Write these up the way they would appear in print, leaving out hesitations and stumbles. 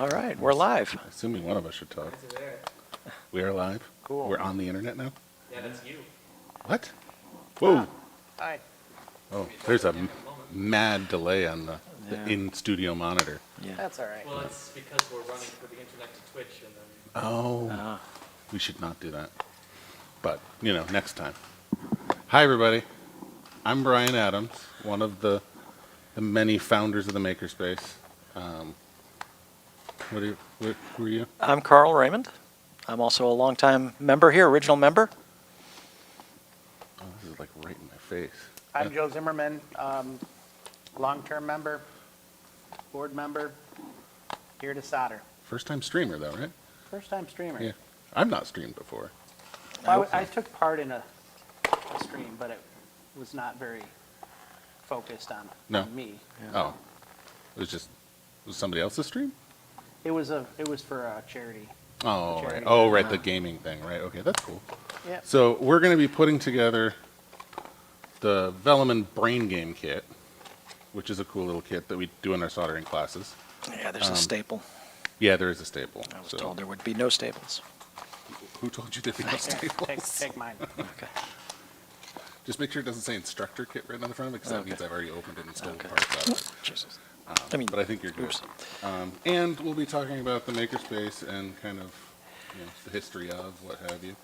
All right, we're live. Assuming one of us should talk. We are live? Cool. We're on the internet now? Yeah, that's you. What? Whoa. Hi. Oh, there's a mad delay on the Yeah. in-studio monitor. Yeah. That's all right. Well, it's because we're running for the internet to Twitch, and then Oh, Ah, we should not do that. But, next time. Hi, everybody. I'm Brian Adams, one of the many founders of the Makerspace. Who are you? I'm Carl Raymond. I'm also a longtime member here, original member. Oh, this is like right in my face. I'm Joe Zimmerman, long-term member, board member, here to solder. First time streamer, though, right? First-time streamer. Yeah. I've not streamed before. Well, I took part in a stream, but it was not very focused on No. on me. Oh. Was somebody else's stream? It was for a charity. Oh, right. Charity. Oh, right. The gaming thing, right? Okay, that's cool. Yeah. So we're going to be putting together the Velleman Brain Game Kit, which is a cool little kit that we do in our soldering classes. Yeah, there's a staple. Yeah, there is a staple. I was So told there would be no staples. who told you that there was Here, staples? take mine. Okay. Just make sure it doesn't say instructor kit right on the front, because that means I've already opened it and stolen Okay. parts out of it. Jesus. But I think you're good. oops. And we'll be talking about the Makerspace and kind of the history of what have you.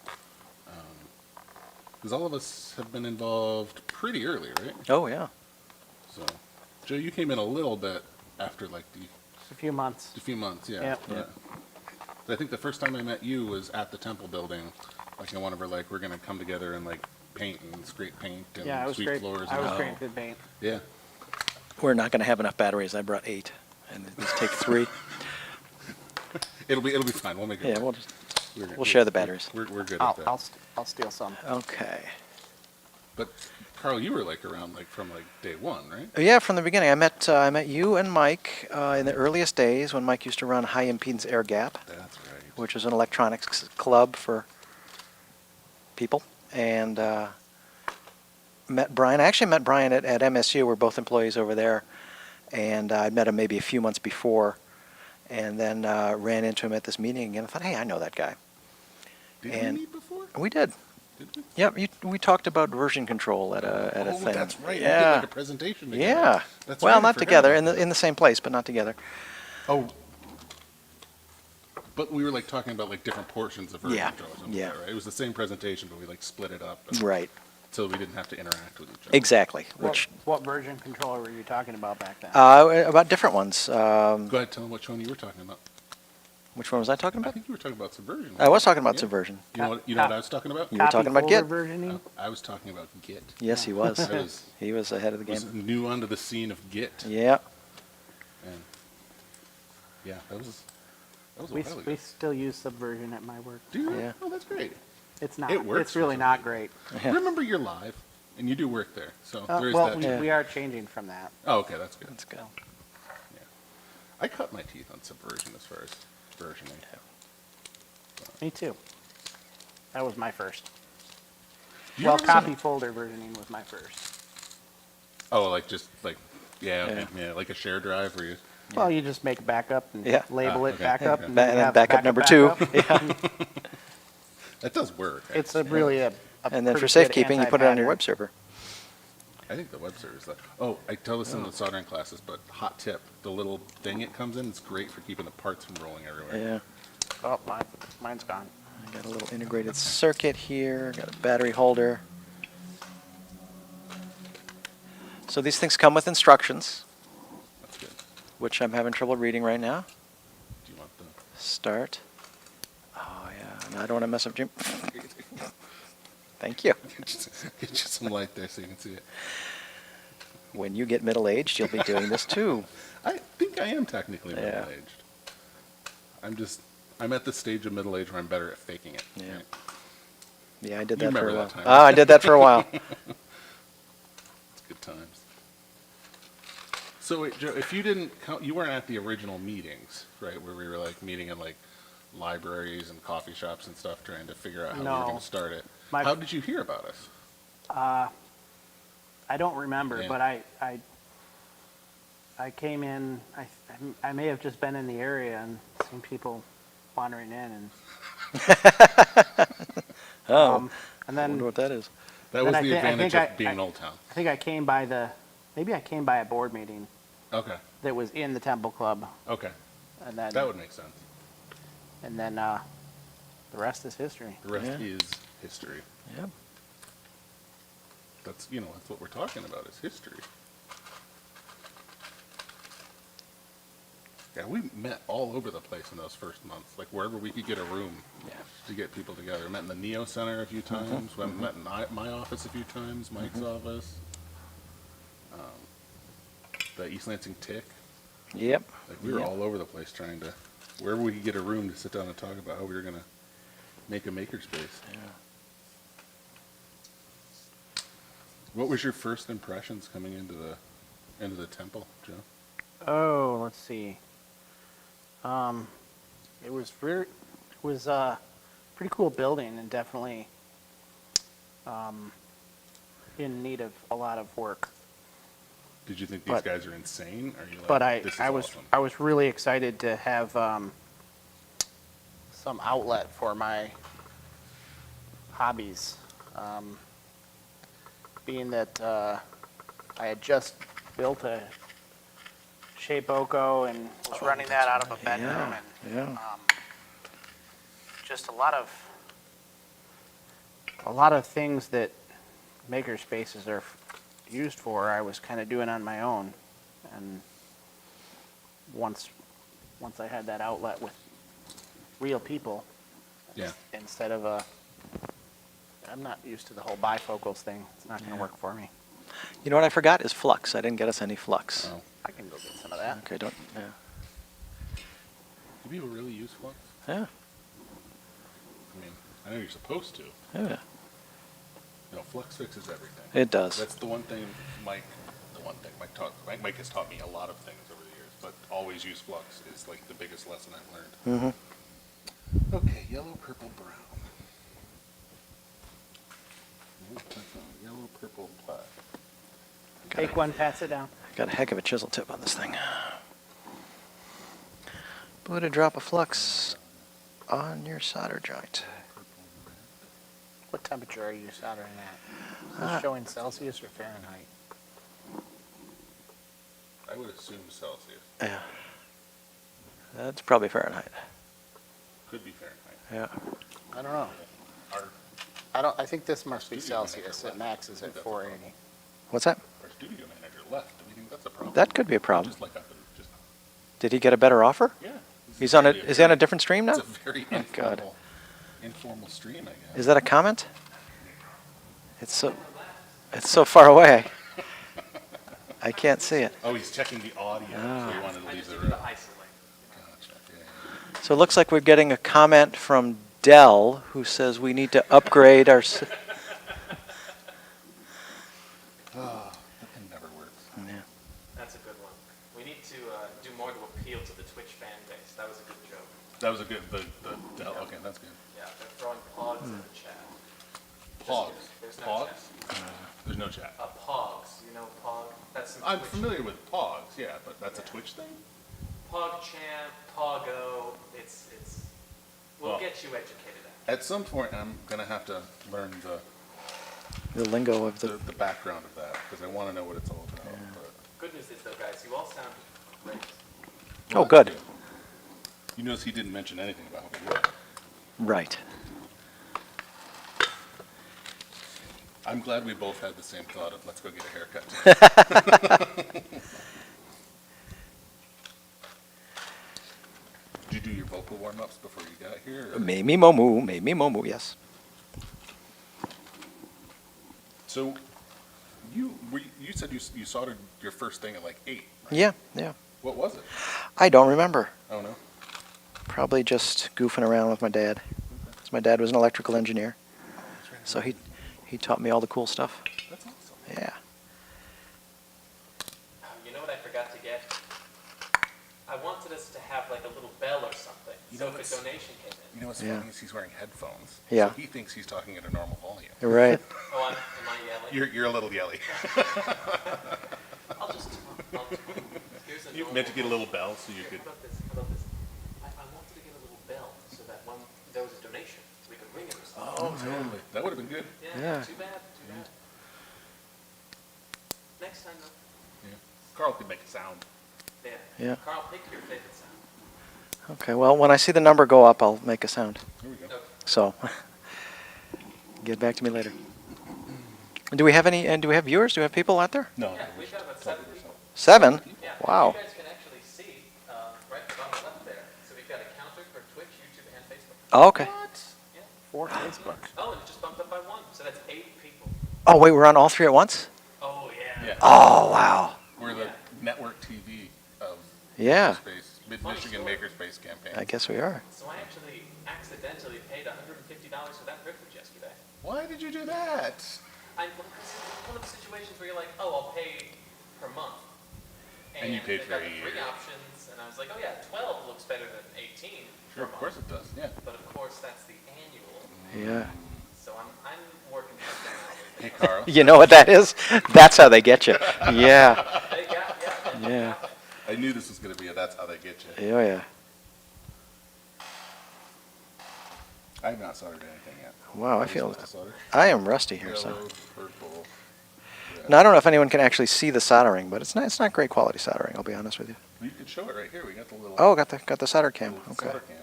Because all of us have been involved pretty early, right? Oh, yeah. So, Joe, you came in a little bit after like Just a few months. a few months, yeah. Yep. Yeah. But I think the first time I met you was at the Temple building, like in one of our we're gonna come together and like paint and scrape paint and Yeah, I was sweep great. floors. I and was all. great at good paint. Yeah. We're not going to have enough batteries. I brought 8. And just take 3. It'll be fine. We'll make it. Yeah, work. we'll share the batteries. We're good I'll at that. I'll steal some. Okay. But Carl, you were like around like from like day one, right? Yeah, from the beginning. I met you and Mike in the earliest days when Mike used to run High Impedance Air Gap, That's right. which was an electronics club for people. And met Brian. I actually met Brian at MSU. We're both employees over there. And I met him maybe a few months before. And then ran into him at this meeting again. I thought, hey, I know that guy. Did And- we meet before? We did. Did we? Yep, we talked about version control at a Oh, thing. that's right. We did Yeah. like a presentation together. Yeah. That's Well, right, I not forgot together, about in the same place, but not together. Oh. But we were like talking about like different portions of version Yeah, control or something yeah. like that, right? It was the same presentation, but we like split it up. and- Right. So we didn't have to interact with each other. Exactly. What, Which what version controller were you talking about back then? about different ones. Go ahead, tell them which one you were talking about. Which one was I talking I about? think you were talking about Subversion. I was talking about Yeah. Subversion. You know what I was talking about? You were talking about Copy Git. folder versioning? I was talking about Git. Yes, he was. I was, He was ahead of the was game. new onto the scene of Git. Yeah. And yeah, that was a We, while ago. we still use Subversion at my work. Do you? Yeah. Oh, that's great. It's not. It works It's for really some not people. great. Yeah. Remember, you're live, and you do work there, so there is Well, that. we, too. Yeah. we are changing from that. Oh, okay, that's good. That's good. Yeah. I cut my teeth on Subversion as far as versioning. Me too. That was my first. Do you Well, remember copy some- folder versioning was my first. Oh, like just like okay, yeah, like a share drive where you. Well, you just make a backup and Yeah. label it okay. backup. Okay. And Ba- then and you then have backup number 2. backup. Yeah. That does work. It's a really a And then for pretty good safekeeping, you put it on your anti-pattern. web server. I think the web server is that. Oh, I tell this in the soldering classes, but hot tip: the little thing it comes in, it's great for keeping the parts from rolling everywhere. Yeah. Oh, mine's gone. I got a little integrated circuit here. Got a battery holder. So these things come with instructions, That's good. which I'm having trouble reading right now. Do you want the? Start. Oh yeah. No, I don't want to mess up Jim. Thank you. Get you some light there so you can see it. When you get middle-aged, you'll be doing this too. I think I am technically Yeah. middle-aged. I'm at the stage of middle age where I'm better at faking it. Yeah. right? Yeah, I did You that for a remember while. that time. Ah, I did that for a while. It's good times. So wait, Joe, if you didn't come, you weren't at the original meetings, right? Where we were like meeting in like libraries and coffee shops and stuff, trying to figure out how we were No. going to start it. My- How did you hear about us? I don't remember, Yeah. but I I came in, I may have just been in the area and seen people wandering in and, Oh, and I then wonder what that is. That Then was I the thi- I advantage think of being Old Town. I think I came by maybe I came by a board meeting Okay, that was in the Temple Club okay, and then, that would make sense. the rest is history. The rest Yeah. is history. Yep. That's, that's what we're talking about, is history. Yeah, we met all over the place in those first months, like wherever we could get a room to get people together. Met in the Neo Center a few times, met in my office a few times, Mike's office. The East Lansing Tick, Yep. like we were Yep. all over the place trying to, wherever we could get a room to sit down and talk about how we were gonna make a makerspace. Yeah. What was your first impressions coming into the temple, Joe? Oh, let's see. It was a pretty cool building and definitely in need of a lot of work. Did you think these But- guys are insane? Or are you like, But this is I was awesome? I was really excited to have some outlet for my hobbies. Being that I had just built a Shapeoko and was running that out of a bedroom Yeah, and yeah. just a lot of things that maker spaces are used for, I was kind of doing on my own. And once I had that outlet with real people, Yeah. instead of I'm not used to the whole bifocals thing. It's not going to Yeah. work for me. You know what I forgot is flux. I didn't get us any flux. Oh. I can go get some of that. Okay, don't. Yeah. Do people really use flux? Yeah. I mean, I know you're supposed to. Yeah. Flux fixes everything. It does. That's the one thing Mike Mike has taught me a lot of things over the years, but always use flux is like the biggest lesson I've learned. Mm-hmm. Okay, yellow, purple, brown. Yellow, purple, black. Take one, pass it down. Got a heck of a chisel tip on this thing. Put a drop of flux on your solder joint. What temperature are you soldering at? Is Ah. it showing Celsius or Fahrenheit? I would assume Celsius. Yeah. That's probably Fahrenheit. Could be Fahrenheit. Yeah. I don't know. Our, I think this must be Studio Celsius. manager It maxes left. at 480. What's that? our studio manager left. Do we think that's a problem? That could be a problem. Just like up and just, Did he get a better offer? yeah. He's on it. Is he on a different stream now? It's a very Oh, God. informal stream, I guess. Is that a comment? It's so far away. I can't see it. Oh, he's checking the audio, so he wanted to I leave just the do room. the isolate. Gotcha. Yeah. So it looks like we're getting a comment from Dell, who says we need to upgrade our. Oh, that thing never works. Yeah. That's a good one. We need to do more to appeal to the Twitch fan base. That was a good joke. That was a good, okay, that's good. Yeah, they're throwing pogs in the chat. Pogs. There's no Pogs? chat. There's no chat. Pogs, you know Pog? That's some I'm Twitch. familiar with Pogs, yeah, but that's a Twitch thing? PogChamp, Pogo, we'll Well. get you educated at. At some point, I'm gonna have to learn The lingo of the background of that, because I wanna know what it's all about. but- Good news is though, guys, you all sound great. Oh, Well, that's good. You notice he didn't mention anything about how we look. Right. I'm glad we both had the same thought of, let's go get a haircut. Did you do your vocal warm-ups before you got here? or- Me momu, yes. So, you said you soldered your first thing at like 8. Yeah, yeah. What was it? I don't remember. Oh, no? Probably just goofing around with my dad. 'Cause my dad was an electrical engineer, so he taught me all the cool stuff. That's awesome. Yeah. You know what I forgot to get? I wanted us to have like a little bell or something. You So know if what's- a donation came in. You know what's Yeah. funny is he's wearing headphones. Yeah. So he thinks he's talking at a normal volume. You're right. Oh, am I yelling? You're a little yelly. I'll just talk. You're here's a You normal. meant to get a little bell so you Here, could. How about this? How about this? I wanted to get a little bell so that when there was a donation, we could ring it or something. Oh, totally. That would have been good. Yeah. Too bad. Too bad. Next time though. Yeah. Carl could make a sound. Yeah. Yeah. Carl, pick your favorite sound. Okay, well, when I see the number go up, I'll make a sound. Here we go. Okay. So, get back to me later. Do we have any, and do we have viewers? Do we have people out there? No. Yeah, we've got about 7 people. 7? Yeah. Wow. You guys can actually see right on the left there. So we've got a counter for Twitch, YouTube, and Facebook. Oh, okay. Yeah. For Facebook. Oh, and it just bumped up by 1. So that's 8 people. Oh, wait, we're on all 3 at once? Oh yeah. Yeah. Oh, wow. We're the network TV of Yeah, Makerspace, Mid-Michigan Makerspace campaign. I guess we are. So I actually accidentally paid $150 for that privilege yesterday. Why did you do that? It's one of the situations where you're like, oh, I'll pay per month. And you paid they've for got a the 3 year. options, and I was like, oh yeah, 12 looks better than 18. Sure, of course it does. Yeah. But of course, that's the annual. Yeah. So I'm working something out. Hey, Carl. You know what that is? That's how they get you. Yeah, They got, yeah. yeah. I knew this was going to be a that's how they get you. Oh, yeah. I have not soldered anything yet. Wow, I Are you feel, supposed to solder? I am rusty here, so. Yellow, purple. red. Now, I don't know if anyone can actually see the soldering, but it's not great quality soldering, I'll be honest with you. You could show it right here. We got the little. Oh, got the solder cam, little okay. solder cam.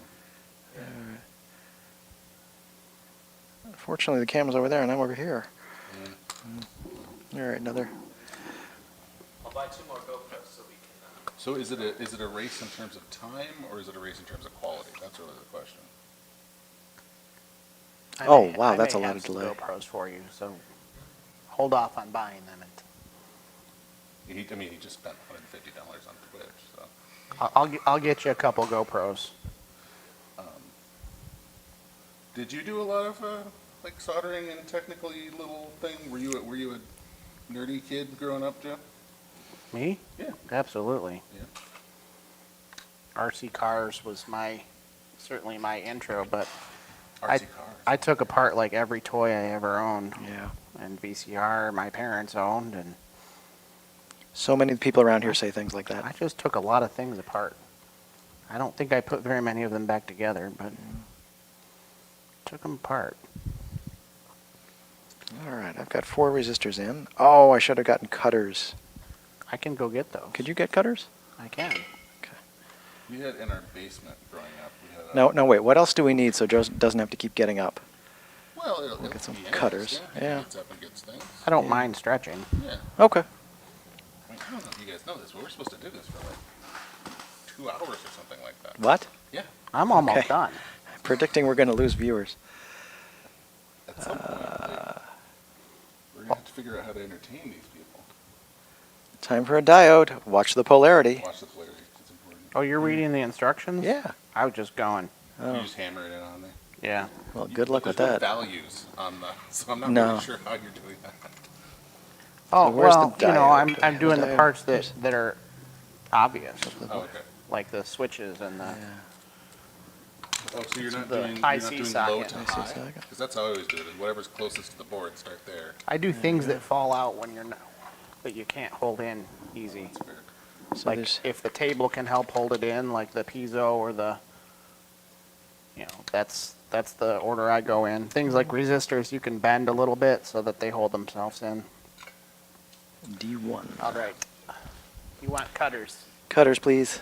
Unfortunately, the camera's over there and I'm over here. Yeah. All right, another. I'll buy 2 more GoPros so we can. So is it a race in terms of time or is it a race in terms of quality? That's really the question. I Oh, may- wow, I that's may a lot have of some delay. GoPros for you, so hold off on buying them. He just spent $150 on Twitch, so. I'll get you a couple GoPros. Did you do a lot of like soldering and technically little thing? Were you a nerdy kid growing up, Joe? Me? Yeah. Absolutely. Yeah. RC cars was certainly my intro, but RC cars. I took apart like every toy I ever owned, Yeah. and VCR my parents owned, and So many people around here say things like I that. just took a lot of things apart. I don't think I put very many of them back together, but took them apart. All right, I've got 4 resistors in. Oh, I should have gotten cutters. I can go get those. Could you get cutters? I can. We had in our basement growing up. We had a, No, wait, what else do we need so Joe doesn't have to keep getting up? Well, it'll Get some be anyways, cutters, yeah. He gets up and gets things. I don't Yeah. mind stretching. Yeah. Okay. I don't know if you guys know this, but we're supposed to do this for like 2 hours or something like that. What? Yeah. I'm almost Okay. done. Predicting we're going to lose viewers. At some point, like, we're gonna have to figure out how to entertain these people. Time for a diode. Watch the polarity. Watch the polarity. It's important. Oh, you're reading the instructions? Yeah. I was just going. You Oh, just hammer it in on there. Yeah. well, good luck with There's no that. values on the, so I'm not No. really sure how you're doing that. Oh, where's the well, diode? I'm The doing the diode. parts that are obvious, Oh, okay. like the switches and the. Yeah. Oh, so you're not the doing, you're not IC doing low socket. to IC high? socket. Because that's how I always do it, is whatever's closest to the board, start there. I do things that fall out when you're not, that you can't hold in easy. That's fair. So Like there's, if the table can help hold it in, like the piezo or the, that's the order I go in. Things like resistors you can bend a little bit so that they hold themselves in. D1. All right. You want cutters? Cutters, please.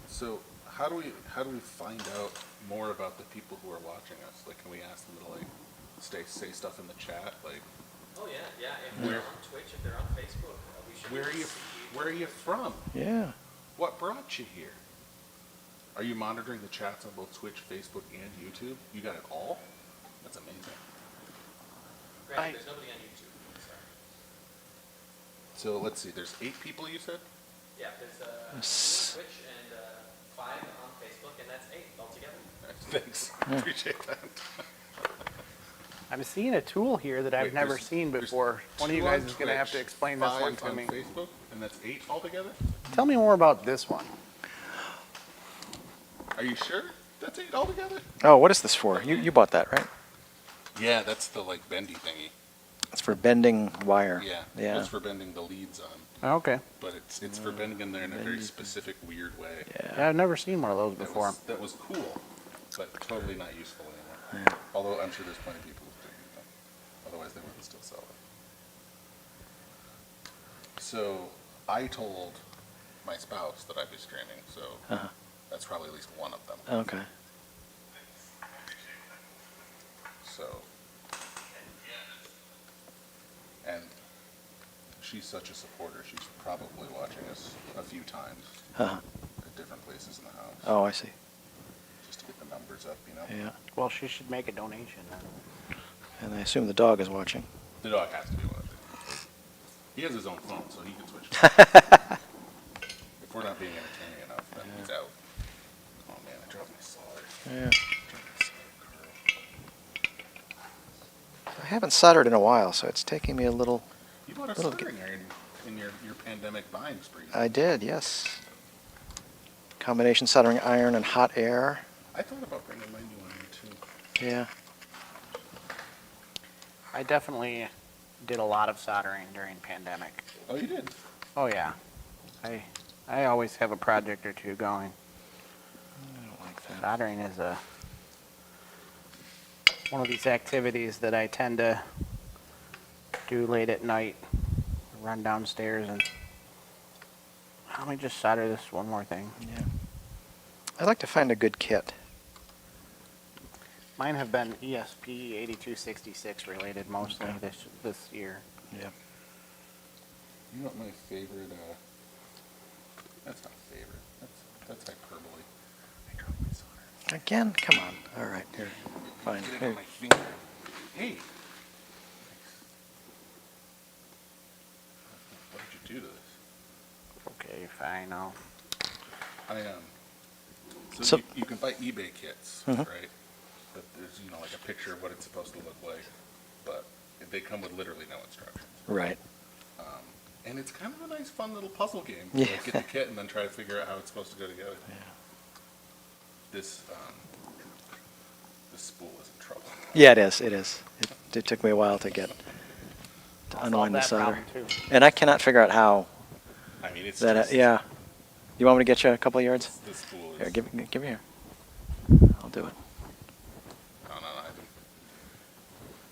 So how do we find out more about the people who are watching us? Like, can we ask them to like say stuff in the chat? Like, Oh yeah. If they're on Twitch, if they're on Facebook, we should. where are you from? Yeah. What brought you here? Are you monitoring the chats on both Twitch, Facebook, and YouTube? You got it all? That's amazing. Granted, there's nobody on YouTube. Sorry. So let's see. There's 8 people you said. Yeah, there's S- Twitch and 5 on Facebook, and that's 8 altogether. Thanks. Appreciate that. I'm seeing a tool here that I've Wait, never there's- seen there's before. One of you 2 guys on is going to have to Twitch, explain this one 5 to on me. Facebook, and that's 8 altogether. Tell me more about this one. Are you sure that's 8 altogether? Oh, what is this for? You bought that, right? Yeah, that's the like bendy thingy. It's for bending wire. Yeah. Yeah. It's for bending the leads on, Okay. but it's for bending in there in a very specific, weird way. Yeah, I've never seen one of those That before. that was cool, but totally not useful anymore. Yeah. Although I'm sure there's plenty of people who do them. Otherwise, they wouldn't still sell it. So I told my spouse that I'd be streaming, so Uh-huh. that's probably at least one of them. Okay. So, and she's such a supporter. She's probably watching us a few times Uh-huh. at different places in the house, Oh, I see. just to get the numbers up, you know. Yeah. Well, she should make a donation then. And I assume the dog is watching. The dog has to be one of them. He has his own phone, so he can switch. If we're not being entertaining enough, then he's out. Oh man, it drove me solid. Yeah. I haven't soldered in a while, so it's taking me a little. You bought a Little soldering iron in your pandemic buying spree. I did, yes. Combination soldering iron and hot air. I thought about bringing my new one in too. Yeah. I definitely did a lot of soldering during pandemic. Oh, you did? Oh yeah. I always have a project or two going. I don't like that. Soldering is one of these activities that I tend to do late at night. Run downstairs and let me just solder this one more thing. Yeah. I'd like to find a good kit. Mine have been ESP 8266 related mostly Okay. this year. Yeah. You know what my favorite, that's not favorite, that's hyperbole. I dropped my solder. Again? Come on. All right. Here. Fine. Get it Here. on my finger. Hey. What did you do to this? Okay, fine. I'll So- you can buy eBay kits, Mhm. right? But there's, like a picture of what it's supposed to look like, but they come with literally no instructions. Right. And it's kind of a nice, fun little puzzle game. Yeah. Like get the kit and then try to figure out how it's supposed to go together. Yeah. This spool is in trouble. Yeah, it is. It is. It took me a while to get to solve unwind the that solder. problem, too. And I cannot figure out how I mean, it's that. just, Yeah. You want me to get you a couple of yards? this spool is. Here, give me here. I'll do it. No, I do.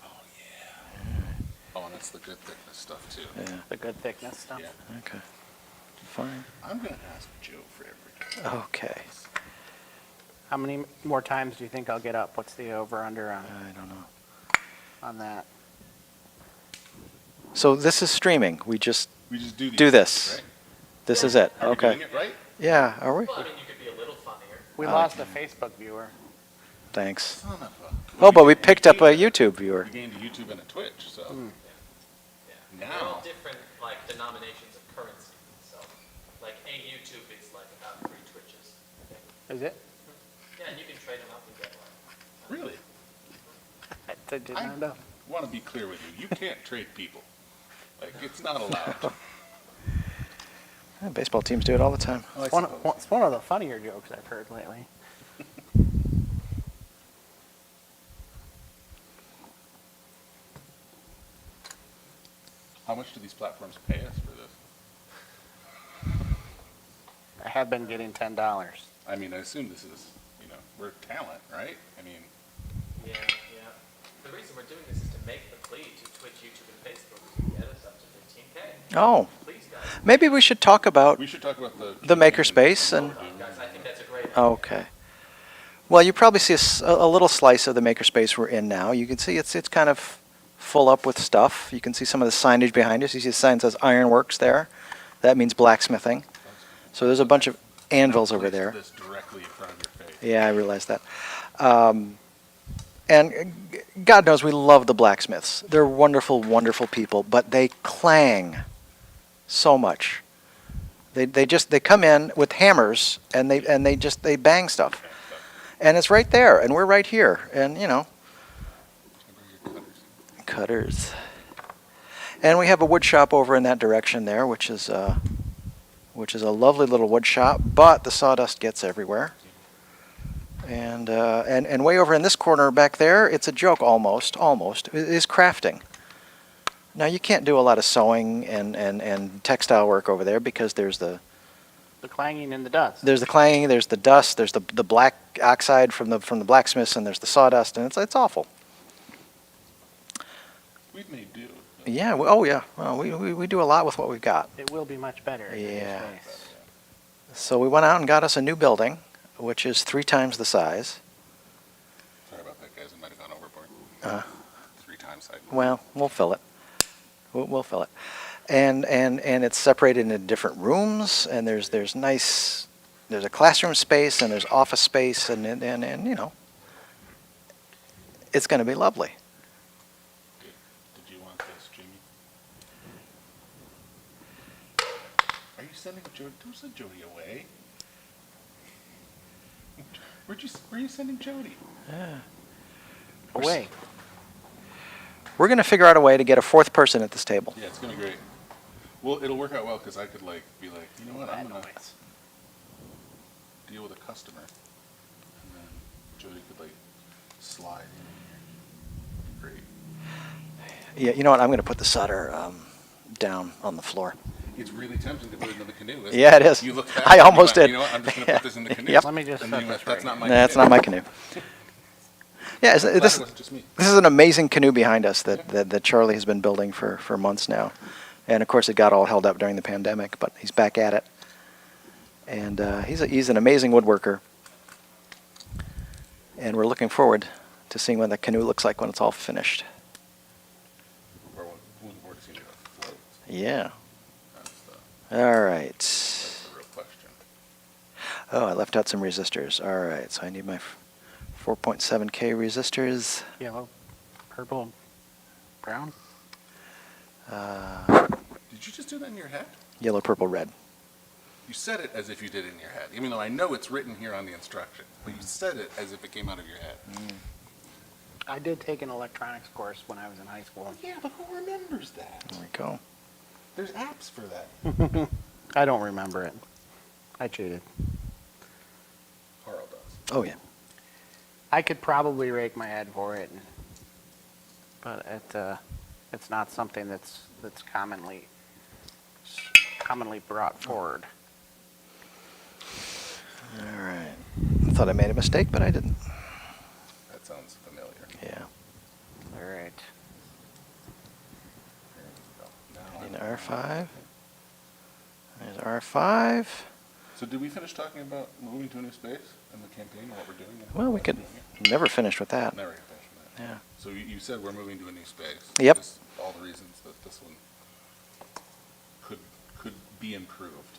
Oh yeah. Oh, and that's the good thickness stuff too. Yeah. The good thickness stuff. Yeah. Okay. Fine. I'm gonna ask Joe for everything. Okay. How many more times do you think I'll get up? What's the over/under I don't know. on that? So this is streaming. We just We just do these, do this. right? This is it. Are we Okay. doing it right? Yeah. Are we? Well, I mean, you could be a little funnier. We Oh. lost a Facebook viewer. Thanks. Son of a. Oh, but we picked up a YouTube viewer. We gained a YouTube and a Twitch, so. Yeah. They're Now. all different, like, denominations of currency. So, like, a YouTube is like about 3 Twitches. Is it? Yeah, and you can trade them up and get one. Really? I did I not know. want to be clear with you. You can't trade people. Like, it's not allowed. Yeah, baseball teams do it all the time. I It's one, suppose. it's one of the funnier jokes I've heard lately. How much do these platforms pay us for this? I have been getting $10. I mean, I assume this is, we're talent, right? I mean, Yeah, yeah. The reason we're doing this is to make the plea to Twitch, YouTube, and Facebook to get us up to 15K. Oh, Please, guys. maybe we should talk about. we should talk about The makerspace and- Guys, I think that's a great idea. Okay. Well, you probably see a little slice of the makerspace we're in now. You can see it's kind of full up with stuff. You can see some of the signage behind us. You see the sign that says Ironworks there. That means blacksmithing. So there's a bunch of anvils over Place there. This directly in front of your face. Yeah, I realize that. And God knows we love the blacksmiths. They're wonderful, wonderful people, but they clang so much. They come in with hammers and they bang stuff. And it's right there, and we're right here, and cutters. And we have a wood shop over in that direction there, which is a lovely little wood shop, but the sawdust gets everywhere. And way over in this corner back there, it's a joke almost, is crafting. Now, you can't do a lot of sewing and textile work over there because there's the clanging and the dust. clanging, there's the dust, there's the black oxide from the blacksmiths, and there's the sawdust, and it's awful. We've made do. Yeah. Oh yeah. Well, we do a lot with what we've got. It will be much better. in this Yeah. space. So we went out and got us a new building, which is 3 times the size. Sorry about that, guys. I might have gone overboard. Uh, 3 times I. Well, we'll fill it. We'll fill it. And it's separated into different rooms, and there's a classroom space, and there's office space, and you know, it's going to be lovely. Did you want this, Jimmy? Are you sending Jody? Don't send Jody away. Where are you sending Jody? Away. We're going to figure out a way to get a 4th person at this table. Yeah, it's gonna be great. Well, it'll work out well because I could be like, you know what, I'm gonna deal with a customer, and then Jody could slide in here. Great. Yeah, you know what? I'm going to put the solder down on the floor. It's really tempting to put it in the canoe, isn't Yeah, it is. You look I past it and you almost went, did. You know what, I'm just gonna put this in the canoe. Yep. Let me just And set then you this went, that's right not my here. That's canoe. not my canoe. Yeah, I'm glad this it wasn't just me. is an amazing canoe behind us that Charlie has been building for months now. And of course, it got all held up during the pandemic, but he's back at it. And he's an amazing woodworker. And we're looking forward to seeing what the canoe looks like when it's all finished. Or what, who's more seen it afloat? Yeah. That's the All right. real question. Oh, I left out some resistors. All right, so I need my 4.7K resistors. Yellow, purple, brown. Did you just do that in your head? Yellow, purple, red. You said it as if you did it in your head, even though I know it's written here on the instruction, but you said it as if it came out of your head. I did take an electronics course when I was in high school. Yeah, but who remembers that? There we go. There's apps for that. I don't remember it. I cheated. Carl does. Oh, yeah. I could probably rake my head for it, but it's not something that's commonly brought forward. All right. I thought I made a mistake, but I didn't. That sounds familiar. Yeah. All right. There we go. Now I need I'm- R5. There's R5. So did we finish talking about moving to a new space and the campaign and what we're doing? and Well, we what could we're doing never finish with that. here? Never gonna finish with that. Yeah. So you said we're moving to a new space. Yep. Just all the reasons that this one could be improved.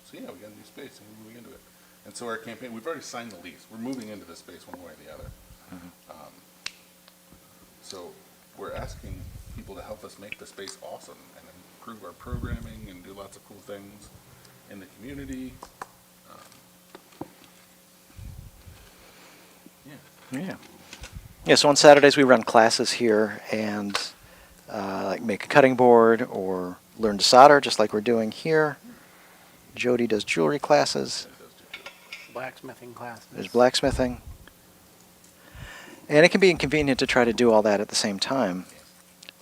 So yeah, we got a new space and we're moving into it. And so our campaign, we've already signed the lease. We're moving into the space one way or the other. So we're asking people to help us make the space awesome and improve our programming and do lots of cool things in the community. Yeah. Yeah. Yeah, so on Saturdays we run classes here and like make a cutting board or learn to solder, just like we're doing here. Jody does jewelry classes. That does do good. Blacksmithing classes. There's blacksmithing. And it can be inconvenient to try to do all that at the same time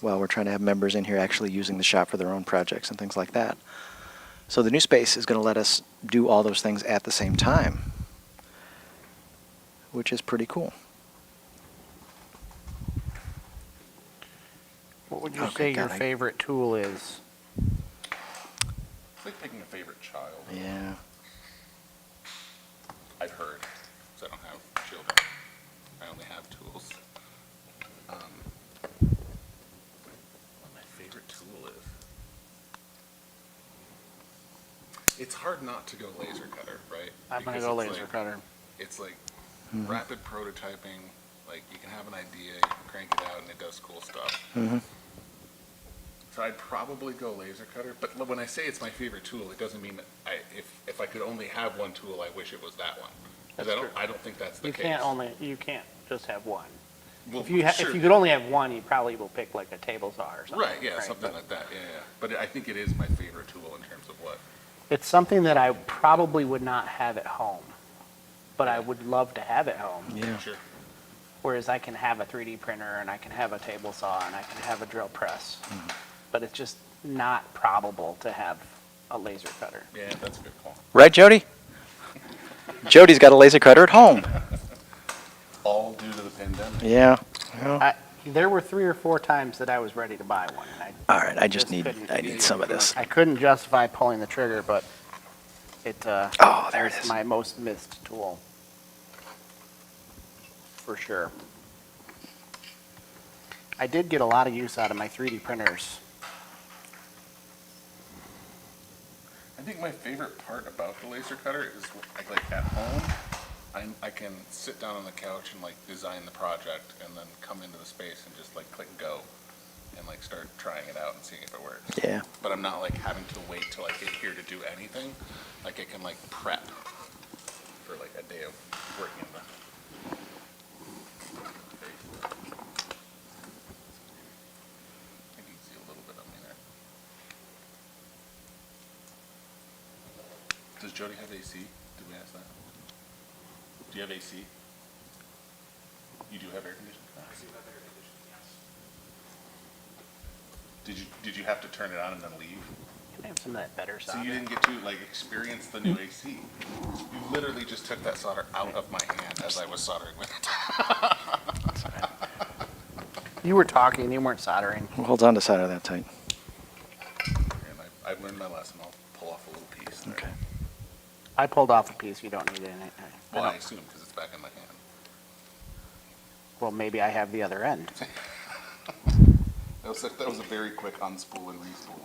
while we're trying to have members in here actually using the shop for their own projects and things like that. So the new space is going to let us do all those things at the same time, which is pretty cool. What would you Okay, say your God, favorite tool is? It's like picking a favorite child. Yeah. I've heard, because I don't have children. I only have tools. What my favorite tool is? It's hard not to go laser cutter, right? I'm gonna Because go it's laser like- cutter. It's like Mhm. rapid prototyping, like you can have an idea, you can crank it out, and it does cool stuff. Hmm. So I'd probably go laser cutter, but when I say it's my favorite tool, it doesn't mean that if I could only have one tool, I wish it was that one. Because That's true. I don't think that's the You case. you can't just have one. Well, If you sure. if you could only have one, you probably will pick like a table saw or something. Right, yeah, something But like that, yeah. But I think it is my favorite tool in terms of what. It's something that I probably would not have at home, but I would love to have at home. Yeah. Sure. Whereas I can have a 3D printer and I can have a table saw and I can have a drill press. But it's just not probable to have a laser cutter. Yeah, that's a good call. Right, Jody? Jody's got a laser cutter at home. All due to the pandemic. Yeah. Well, There were 3 or 4 times that I was ready to buy one. And all right, I just couldn't- need some of this. I couldn't justify pulling the trigger, but it, Oh, there it it's is. my most missed tool. For sure. I did get a lot of use out of my 3D printers. I think my favorite part about the laser cutter is like at home, I can sit down on the couch and like design the project and then come into the space and just like click go and like start trying it out and seeing if it works. Yeah. But I'm not like having to wait till I get here to do anything. Like I can like prep for like a day of working in the. I think you can see a little bit of me there. Does Jody have AC? Did we ask that? Do you have AC? You do have air conditioning? I do have air conditioning, yes. Did you have to turn it on and then leave? Can I have some of that better So solder? you didn't get to like experience the new AC. You literally just took that solder out of my hand as I was soldering with it. You were talking, you weren't soldering. Hold on to solder that tight. And I've learned my lesson. I'll pull off a little piece. There. Okay. I pulled off a piece, you don't need it in it. Well, I assume because it's back in my hand. Well, maybe I have the other end. That was a very quick unspool and respool.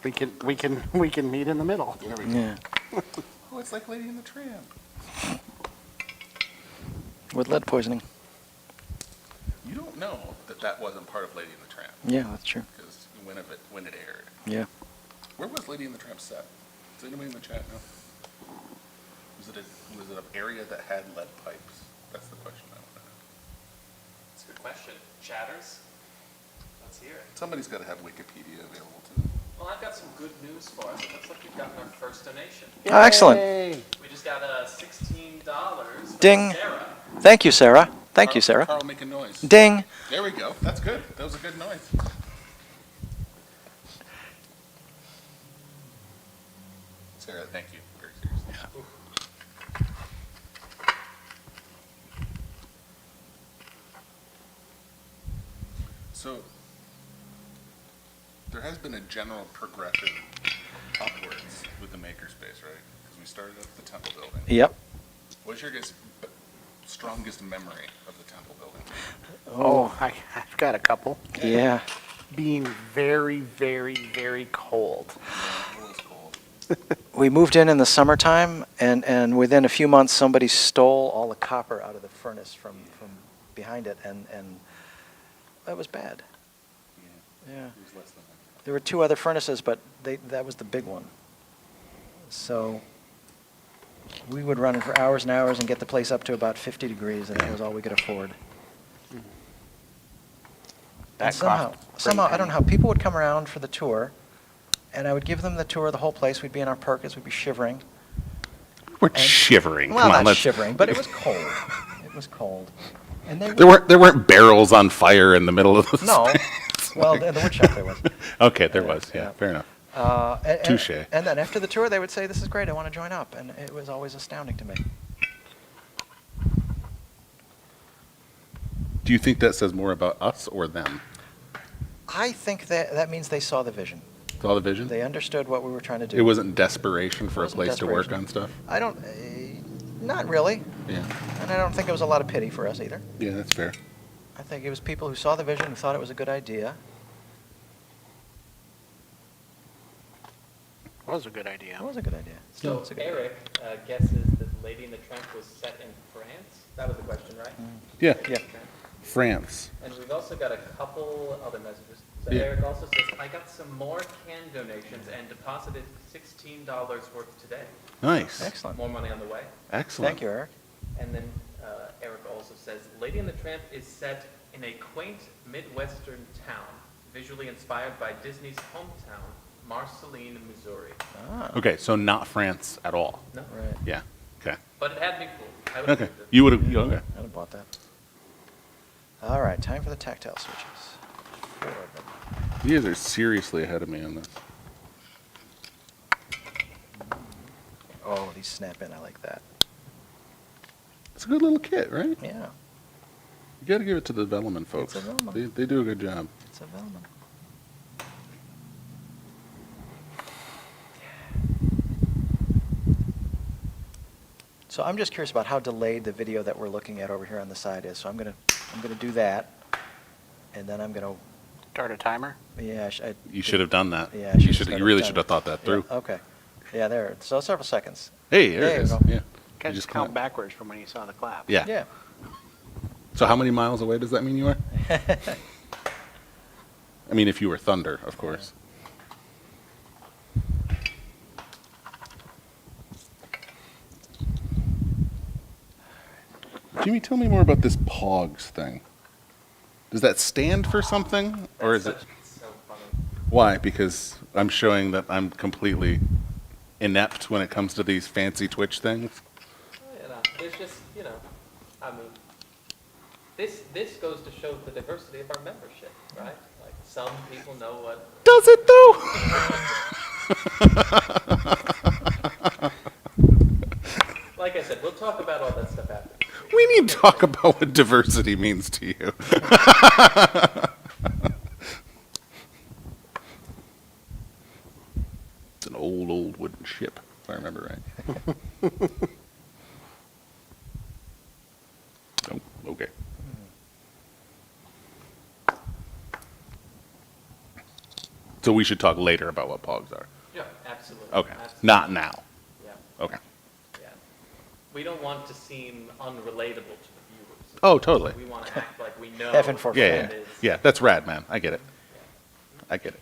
We can meet in the middle. There we go. Yeah. Oh, it's like Lady and the Tramp. With lead poisoning. You don't know that wasn't part of Lady and the Tramp Yeah, that's true. because when it aired. Yeah. Where was Lady and the Tramp set? Does anybody in the chat know? Was it an area that had lead pipes? That's the question I want to ask. That's a good question. Chatters? Let's hear it. Somebody's got to have Wikipedia available to them. Well, I've got some good news for us. It looks like we've gotten our first donation. Oh, excellent. Yay! We just got $16 from Ding. Sarah. Thank you, Sarah. Thank you, Sarah. Carl, make a noise. Ding. There we go. That's good. That was a good noise. Sarah, thank you. Very seriously. So, there has been a general progression upwards with the makerspace, right? Because we started at the Temple Building. Yep. What's your guys' strongest memory of the Temple Building? Oh, I've got a couple. Yeah. Being very, very, very cold. It was cold. We moved in the summertime, and within a few months, somebody stole all the copper out of the furnace from behind it, and that was bad. Yeah. It was less than that. There were 2 other furnaces, but that was the big one. So we would run for hours and hours and get the place up to about 50 degrees, and that was all we could afford. And somehow, I don't know how, people would come around for the tour, and I would give them the tour of the whole place. We'd be in our parkas, we'd be shivering. We're And- shivering. Well, Come on, not let's. shivering, but it was cold. It was cold. And they There weren't barrels on fire in the middle of the. No. space. Well, in the wood shop there was. Okay, there was. Yeah, Yeah. fair enough. Touche. Touche. And then after the tour, they would say, "This is great. I want to join up," and it was always astounding to me. Do you think that says more about us or them? I think that means they saw the vision. Saw the vision? They understood what we were trying to do. It wasn't desperation for a Wasn't place to work desperation. on stuff? I don't. Not really. Yeah. And I don't think it was a lot of pity for us either. Yeah, that's fair. I think it was people who saw the vision, who thought it was a good idea. That was a good idea. It was a good idea. So It's a good Eric guesses that Lady and the Tramp was set in France. That was the question, right? Yeah. Yeah. France. And we've also got a couple other messages. So Yeah. Eric also says, I got some more can donations and deposited $16 worth today. Nice. Excellent. More money on the way. Excellent. Thank you, Eric. And then Eric also says, Lady and the Tramp is set in a quaint Midwestern town, visually inspired by Disney's hometown, Marceline, Missouri. Ah, Okay, so not France at all. No, right. Yeah. Okay. but it had me fooled. I would Okay. believe it. You would have. Okay. I'd have bought that. All right, time for the tactile switches. 4 of them. You guys are seriously ahead of me on this. Oh, these snap in. I like that. It's a good little kit, right? Yeah, You got to give it to the Velleman folks. a Velleman. They do a good job. it's a Velleman. So I'm just curious about how delayed the video that we're looking at over here on the side is. So I'm gonna do that, and then I'm gonna, Start a timer? yeah. You should have done that. Yeah, I You should've should. started You really done should it. have thought that Yeah, through. okay. Yeah, there. So several seconds. Hey, there There it you is. go. Yeah. You Guys, just count clap. backwards from when you saw the clap. Yeah. Yeah. So how many miles away does that mean you are? I mean, if you were Thunder, of course. Jimmy, tell me more about this Pogs thing. Does that stand for something, or is it? So funny. Why? Because I'm showing that I'm completely inept when it comes to these fancy Twitch things. You know, there's just, I mean, this goes to show the diversity of our membership, right? Like, some people know what. Does it though? Like I said, we'll talk about all that stuff after. We need to talk about what diversity means to you. It's an old wooden ship, if I remember right. Oh, okay. So we should talk later about what Pogs are. Yeah, absolutely. Okay. Absolutely. Not now. Yeah, Okay. yeah. We don't want to seem unrelatable to the viewers. Oh, totally. We want to act like we know. Heaven for what Yeah, it yeah. is. Yeah, that's rad, man. I get it. I get it.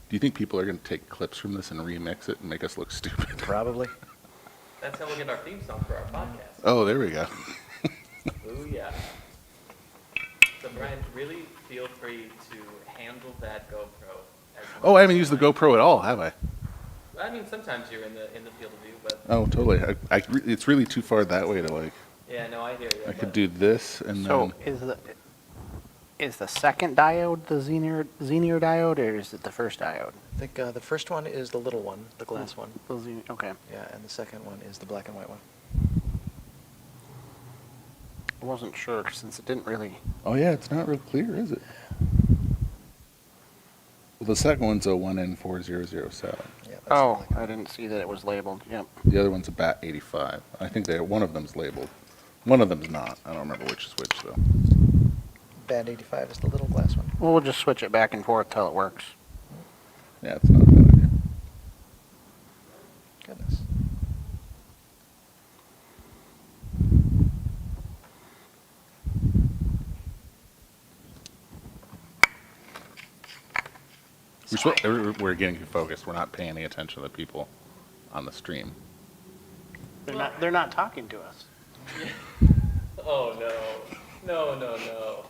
Do you think people are going to take clips from this and remix it and make us look stupid? Probably. That's how we'll get our theme song for our podcast. Oh, there we go. Ooh, yeah. So Brian, really feel free to handle that GoPro. As Oh, much I haven't as used the you like. GoPro at all, have I? I mean, sometimes you're in the field of view, but Oh, totally. It's really too far that way to like. yeah, no, I hear you. I could but- do this and So then. is the second diode the Xenier diode, or is it the first diode? I think the first one is the little one, the glass one. The Xenier, okay. Yeah, and the second one is the black and white one. I wasn't sure since it didn't really. Oh yeah, it's not real clear, is it? Well, the second one's a 1N4007. Yeah. That's the Oh, black and I didn't see that it was labeled. Yep. The other one's a BAT 85. I think one of them's labeled. One of them's not. I don't remember which is which though. Band 85 is the little glass one. Well, we'll just switch it back and forth till it works. Yeah, it's not a bad idea. Goodness. We're getting focused. We're not paying any attention to the people on the stream. They're not talking to us. Oh no.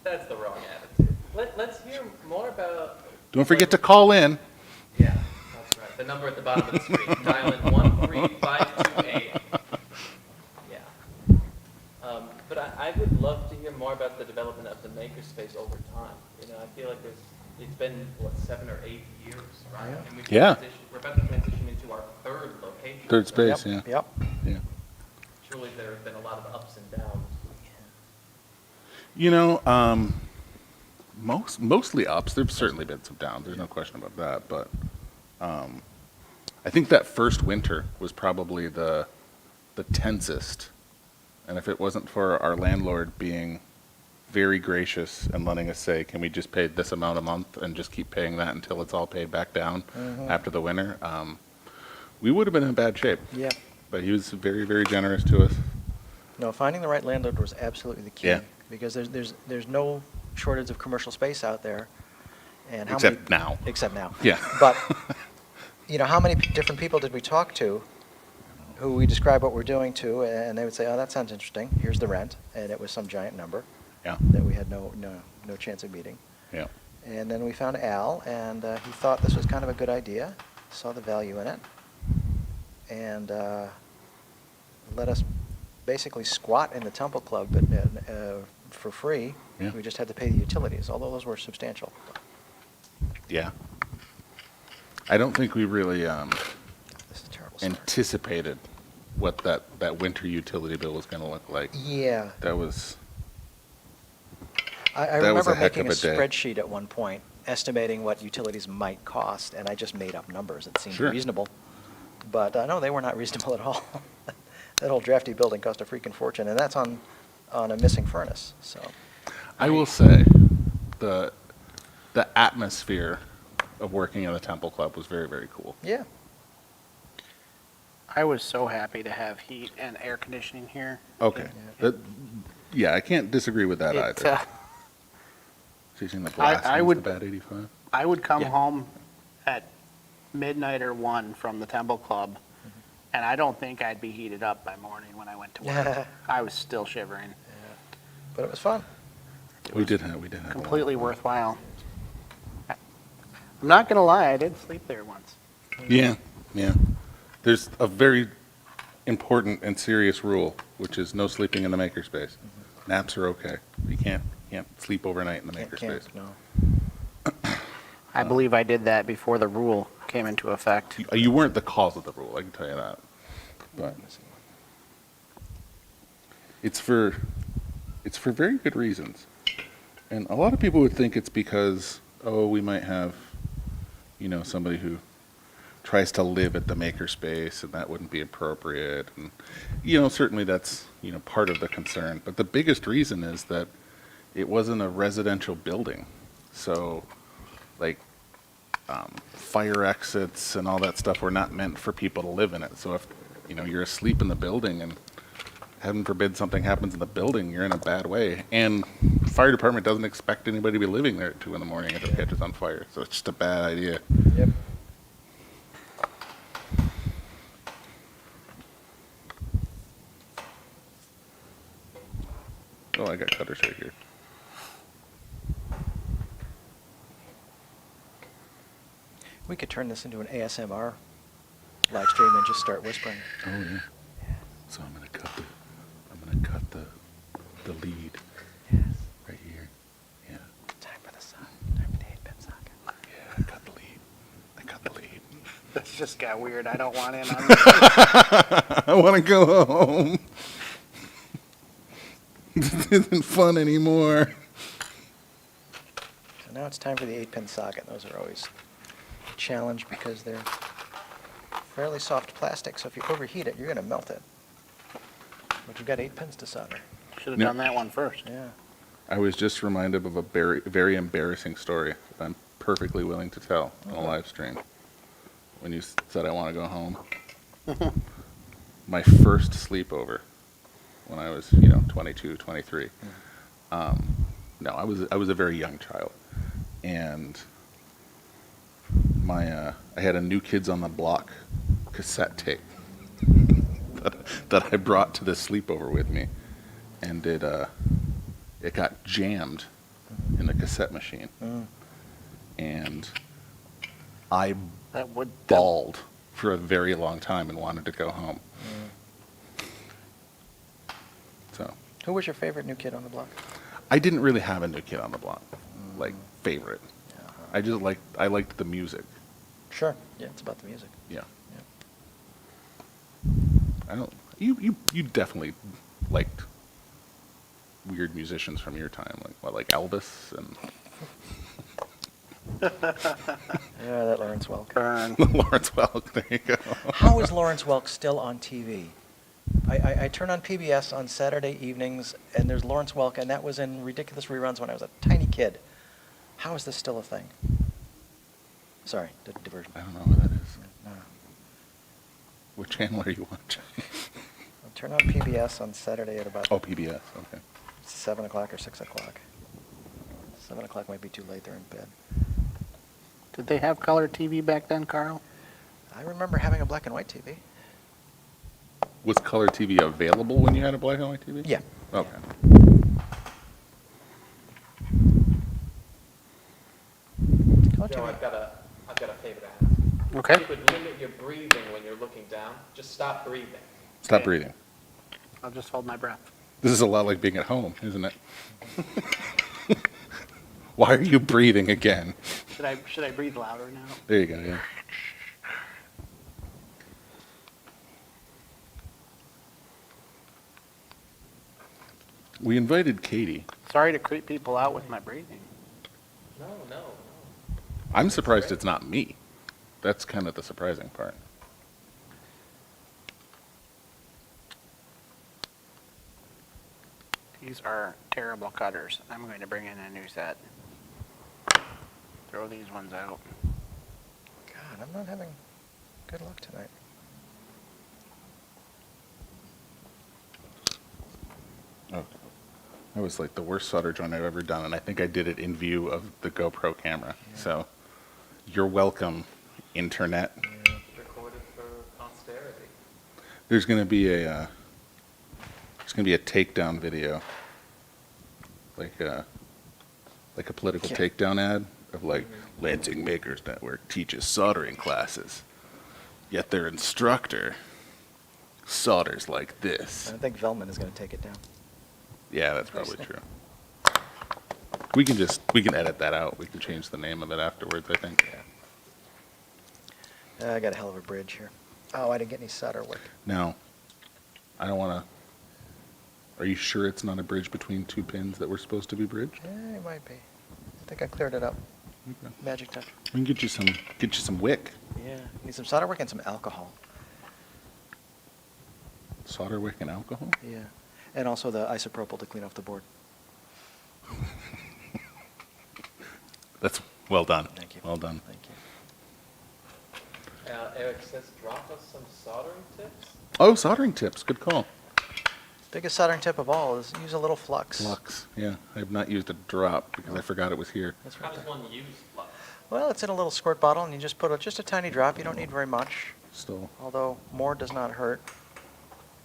That's the wrong attitude. Let's hear more about. Don't forget to call in. Yeah, that's right. The number at the bottom of the screen. Dial in 13528. Yeah. But I would love to hear more about the development of the makerspace over time. I feel like it's been, 7 or 8 years, right? Yeah. And Yeah. we're about to transition into our third location. Third So space, Yep, yeah. Yep. Yeah. Surely there have been a lot of ups and downs. Mostly ups. There's certainly been some downs. There's no question about that. But I think that first winter was probably the tensest. And if it wasn't for our landlord being very gracious and letting us say, can we just pay this amount a month and just keep paying that until it's all paid back down after the winter, we would have been in bad shape. Yeah. But he was very, very generous to us. No, finding the right landlord was absolutely the key. Yeah. Because there's no shortage of commercial space out there. And how Except many, now. Except now. Yeah. But, how many different people did we talk to who we described what we're doing to, and they would say, oh, that sounds interesting. Here's the rent. And it was some giant number Yeah. that we had no chance of meeting. Yeah. And then we found Al, and he thought this was kind of a good idea, saw the value in it, and let us basically squat in the Temple Club but, for free. Yeah. We just had to pay the utilities, although those were substantial. Yeah. I don't think we really This is a terrible story. anticipated what that winter utility bill was going to look like. Yeah. That was, I That was remember a heck making a of a day. spreadsheet at one point, estimating what utilities might cost, and I just made up numbers that seemed Sure. reasonable. But no, they were not reasonable at all. That old drafty building cost a freaking fortune, and that's on a missing furnace, so. I will say, the atmosphere of working in the Temple Club was very, very cool. Yeah. I was so happy to have heat and air conditioning here. Okay. Yeah, I can't disagree with that It, either. Seeing the blast I against would- the Bat 85. I would come Yeah. home at midnight or 1 from the Temple Club, and I don't think I'd be heated up by morning when I went to work. I was still shivering. But it was fun. We did have a lot. Completely worthwhile. I'm not gonna lie, I did sleep there once. Yeah, yeah. There's a very important and serious rule, which is no sleeping in the makerspace. Naps are okay. You can't sleep overnight in the Can't, makerspace. no. I believe I did that before the rule came into effect. You weren't the cause of the rule, I can tell you that. But it's for very good reasons. And a lot of people would think it's because, oh, we might have, somebody who tries to live at the makerspace and that wouldn't be appropriate. And, certainly that's, part of the concern. But the biggest reason is that it wasn't a residential building. So, like, fire exits and all that stuff were not meant for people to live in it. So if, you're asleep in the building and heaven forbid something happens in the building, you're in a bad way. And the fire department doesn't expect anybody to be living there at 2 in the morning if it catches on fire. So it's just a bad idea. Yep. Oh, I got cutters right here. We could turn this into an ASMR live stream and just start whispering. Oh yeah. So I'm gonna cut the lead right here. Yeah. Time for the sock. Time for the 8-pin socket. Yeah, I cut the lead. This just got weird. I don't want in on this. I want to go home. This isn't fun anymore. So now it's time for the 8-pin socket. Those are always a challenge because they're fairly soft plastic, so if you overheat it, you're going to melt it. But you've got 8 pins to solder. Should have Yep. done that one first. Yeah. I was just reminded of a very, very embarrassing story that I'm perfectly willing to tell on a live stream. When you said I want to go home, my first sleepover when I was, 22, 23. No, I was a very young child, and I had a New Kids on the Block cassette tape that I brought to this sleepover with me, and it got jammed in the cassette machine, and I That would bawled for a very long time and wanted to go home. So Who was your favorite new kid on the block? I didn't really have a New Kid on the Block, like favorite. I liked the music. Sure. Yeah, it's about the music. Yeah. Yeah. You definitely liked weird musicians from your time, like Elvis and Yeah, that Lawrence Welk. burn. Lawrence Welk. There you go. How is Lawrence Welk still on TV? I turn on PBS on Saturday evenings, and there's Lawrence Welk, and that was in ridiculous reruns when I was a tiny kid. How is this still a thing? Sorry, diversion. I don't know who that is. No. What channel are you watching? I'll turn on PBS on Saturday at about Oh, PBS. Okay. 7 o'clock or 6 o'clock. 7 o'clock might be too late, they're in bed. Did they have color TV back then, Carl? I remember having a black and white TV. Was color TV available when you had a black and white TV? Yeah. Okay. not too Joe, bad. I've got a favor to ask. Okay. If you could limit your breathing when you're looking down, just stop breathing. Stop okay? breathing. I'll just hold my breath. This is a lot like being at home, isn't it? Why are you breathing again? Should I breathe louder now? There you go, yeah. We invited Katie. Sorry to creep people out with my breathing. No, no, no. I'm surprised it's not me. That's kind of the surprising part. These are terrible cutters. I'm going to bring in a new set. Throw these ones out. God, I'm not having good luck tonight. Oh, that was like the worst solder joint I've ever done, and I think I did it in view of the GoPro camera. So, you're welcome, internet. Recorded for posterity. There's gonna be a takedown video, like a political Yeah. takedown ad of like Lansing Makers Network teaches soldering classes, yet their instructor solders like this. I think Velman is going to take it down. Yeah, that's probably true. We can edit that out. We can change the name of it afterwards, I think. I got a hell of a bridge here. Oh, I didn't get any solder work. Now, I don't want to. Are you sure it's not a bridge between two pins that were supposed to be bridged? Yeah, it might be. I think I cleared it up. Okay. Magic touch. We can get you some wick, Yeah. Need some solder work and some alcohol. solder wick, and alcohol. Yeah. And also the isopropyl to clean off the board. That's well done. Thank you. Well done. Thank you. Eric says, drop us some soldering tips. Oh, soldering tips. Good call. Biggest soldering tip of all is use a little flux. Flux. Yeah, I have not used a drop because I forgot it was here. That's How right does there. one use flux? Well, it's in a little squirt bottle, and you just put just a tiny drop. You don't need very much, Still. although more does not hurt.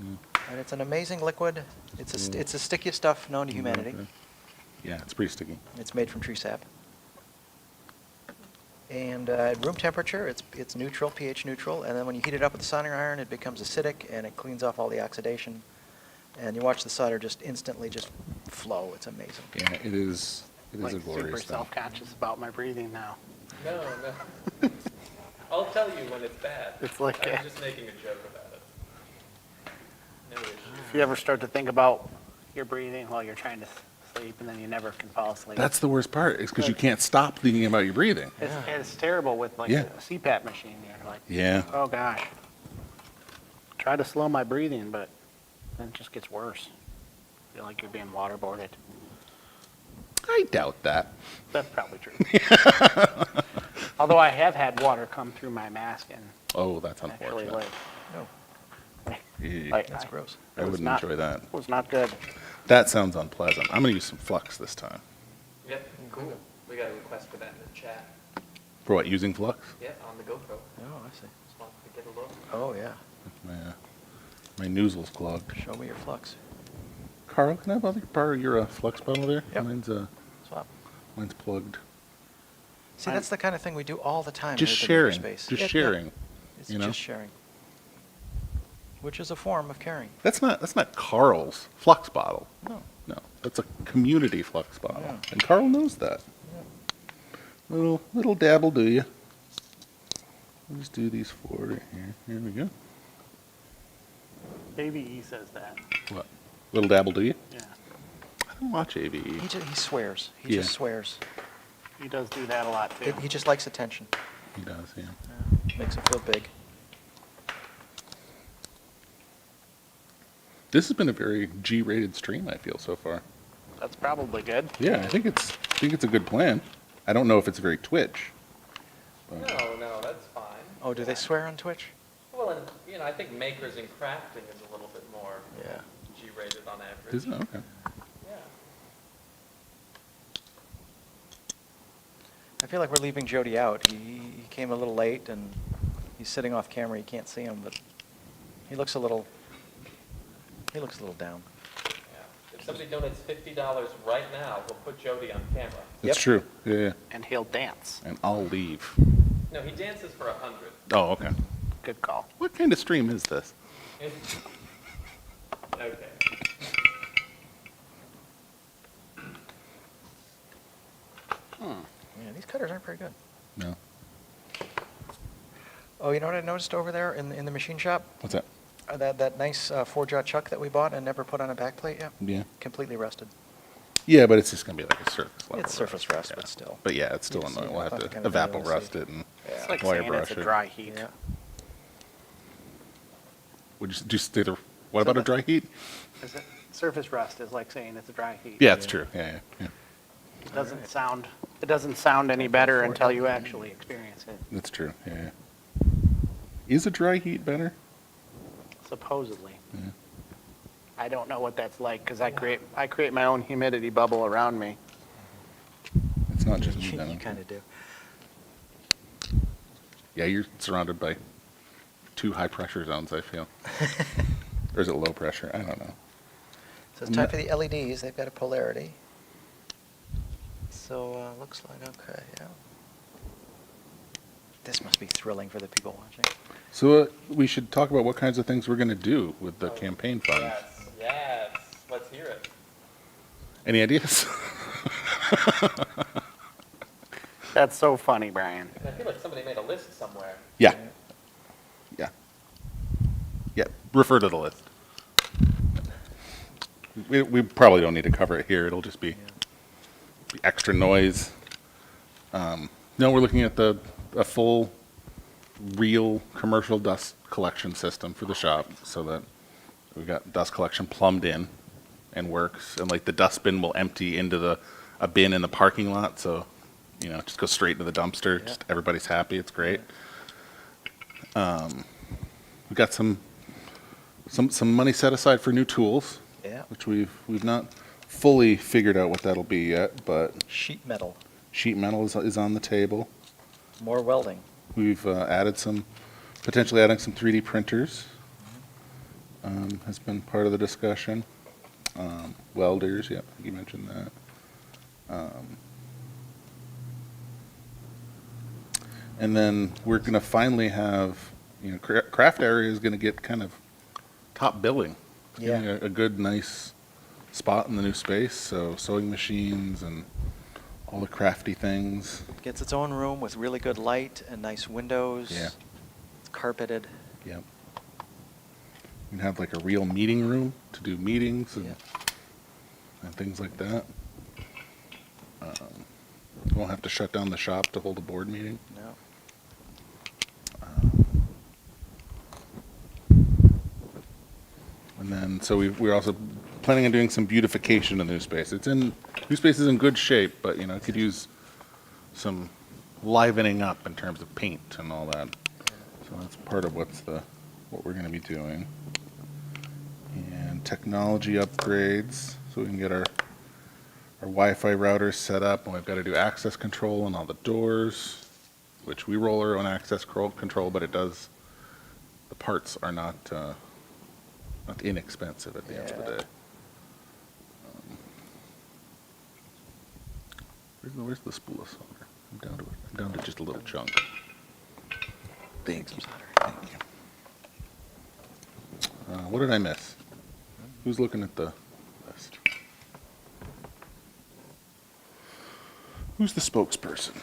Mm. And it's an amazing liquid. It's the stickiest stuff known to humanity. Okay. Yeah, it's pretty sticky. It's made from tree sap. And at room temperature, it's neutral, pH neutral. And then when you heat it up with the soldering iron, it becomes acidic, and it cleans off all the oxidation. And you watch the solder just instantly just flow. It's amazing. Yeah, it is. It is Like a super glorious thing. self-conscious about my breathing now. No, no. I'll tell you when it's bad. It's like I a- was just making a joke about it. No issue. If you ever start to think about your breathing while you're trying to sleep and then you never can fall asleep. That's the worst part, is because you can't stop thinking about your breathing. It's terrible with like Yeah. a CPAP machine. You're like, Yeah. oh gosh. Try to slow my breathing, but then it just gets worse. Feel like you're being waterboarded. I doubt that. That's probably true. Although I have had water come through my mask and Oh, that's actually unfortunate. No, Eek. like that's gross. I it was wouldn't not- enjoy that. It was not good. That sounds unpleasant. I'm going to use some flux this time. Yep, cool. We got a request for that in the chat. For what, using flux? Yep, on the GoPro. Oh, I see. Just wanted to get a look. Oh, yeah. My noozle's clogged. Show me your flux. Carl, can I borrow your flux bottle there? Yep. Swap. Mine's plugged. See, that's the kind of thing we do all the time. Just here at the sharing. Makerspace. Just Yeah, sharing. It's you know? just sharing. Which is a form of caring. That's not Carl's flux bottle. No. No, that's a community flux bottle, Yeah. and Carl knows that. Little dabble, do you? I'll just do these four right here. Here we go. AVE says that. What? Little dabble, do you? Yeah. I don't watch AVE. He swears. He Yeah. just swears. He does do that a lot too. He just likes attention. He does, yeah. Makes him feel big. This has been a very G-rated stream, I feel, so far. That's probably good. Yeah, I think it's a good plan. I don't know if it's very Twitch. But No, that's fine. Oh, do they swear on Twitch? Well, and, I think makers and crafting is a little bit more Yeah. G-rated on average. Is it? Okay. Yeah. I feel like we're leaving Jody out. He came a little late, and he's sitting off camera. You can't see him, but he looks a little down. Yeah. If somebody donates $50 right now, we'll put Jody on camera. It's true. Yeah, yeah. And he'll dance. And I'll leave. No, he dances for 100. Oh, okay. Good call. What kind of stream is this? Okay. Yeah, these cutters aren't very good. No. Oh, you know what I noticed over there in the machine shop? What's that? That nice four-jaw chuck that we bought and never put on a backplate yet? Yeah. Completely rusted. Yeah, but it's just gonna be like a surface level. It's surface rust, Yeah. but still. But yeah, it's still You see annoying. it, We'll I have thought to kind of evapor you'll rust see. it and It's like wire saying brush it's a it. dry heat. Yeah. Would you just say the, what about a dry heat? Is it? Surface rust is like saying it's a dry heat. Yeah, it's true. Yeah, yeah. It doesn't sound any better until you actually experience it, That's true. Yeah, yeah. Is a dry heat better? supposedly. Yeah. I don't know what that's like because I create my own humidity bubble around me. It's not just me You then. kind of do. Yeah, you're surrounded by two high pressure zones, I feel. Or is it low pressure? I don't know. So it's time for the LEDs. They've got a polarity. So looks like okay, yeah. This must be thrilling for the people watching. So we should talk about what kinds of things we're going to do with the campaign fund. Yes, yes. Let's hear it. Any ideas? That's so funny, Brian. I feel like somebody made a list somewhere. Yeah. Yeah. Yeah. Refer to the list. We probably don't need to cover it here. It'll just be extra noise. No, we're looking at a full, real commercial dust collection system for the shop, so that we've got dust collection plumbed in and works, and like the dust bin will empty into a bin in the parking lot, so just go straight into the dumpster. Yeah. Just everybody's happy. It's great. We've got some money set aside for new tools, Yeah. which we've not fully figured out what that'll be yet, but Sheet metal. sheet metal is on the table. More welding. We've potentially adding some 3D printers. Has been part of the discussion. Welders, yeah, you mentioned that. And then we're going to finally have, craft area is going to get kind of top billing. It's getting Yeah. a good, nice spot in the new space. So sewing machines and all the crafty things. Gets its own room with really good light and nice windows. Yeah. It's carpeted. Yep. We can have like a real meeting room to do meetings and, Yeah. and things like that. We won't have to shut down the shop to hold a board meeting. No. And then, so we're also planning on doing some beautification in the new space. New space is in good shape, but it could use some livening up in terms of paint and all that. So that's part of what we're going to be doing. And technology upgrades, so we can get our Wi-Fi routers set up, and we've got to do access control on all the doors, which we roll our own access control, but the parts are not inexpensive at the end of the Yeah. day. Where's the spool of solder? I'm down to just a little chunk. Thank you. Thank you. What did I miss? Who's looking at the list? Who's the spokesperson?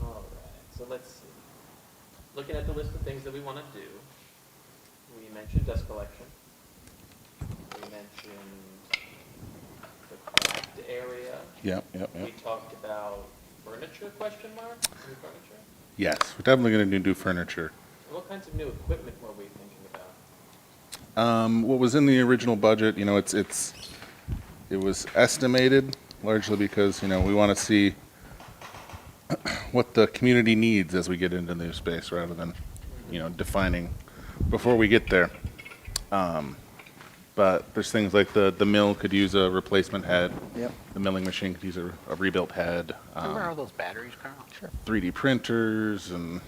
All right, so let's see. Looking at the list of things that we want to do, we mentioned dust collection. We mentioned the craft area. Yep. We talked about furniture, question mark? New furniture? Yes, we're definitely going to do furniture. What kinds of new equipment were we thinking about? What was in the original budget, it was estimated largely because, we want to see what the community needs as we get into new space rather than, defining before we get there. but there's things like the mill could use a replacement head. Yep. The milling machine could use a rebuilt head. Where are those batteries, Carl? Sure. 3D printers and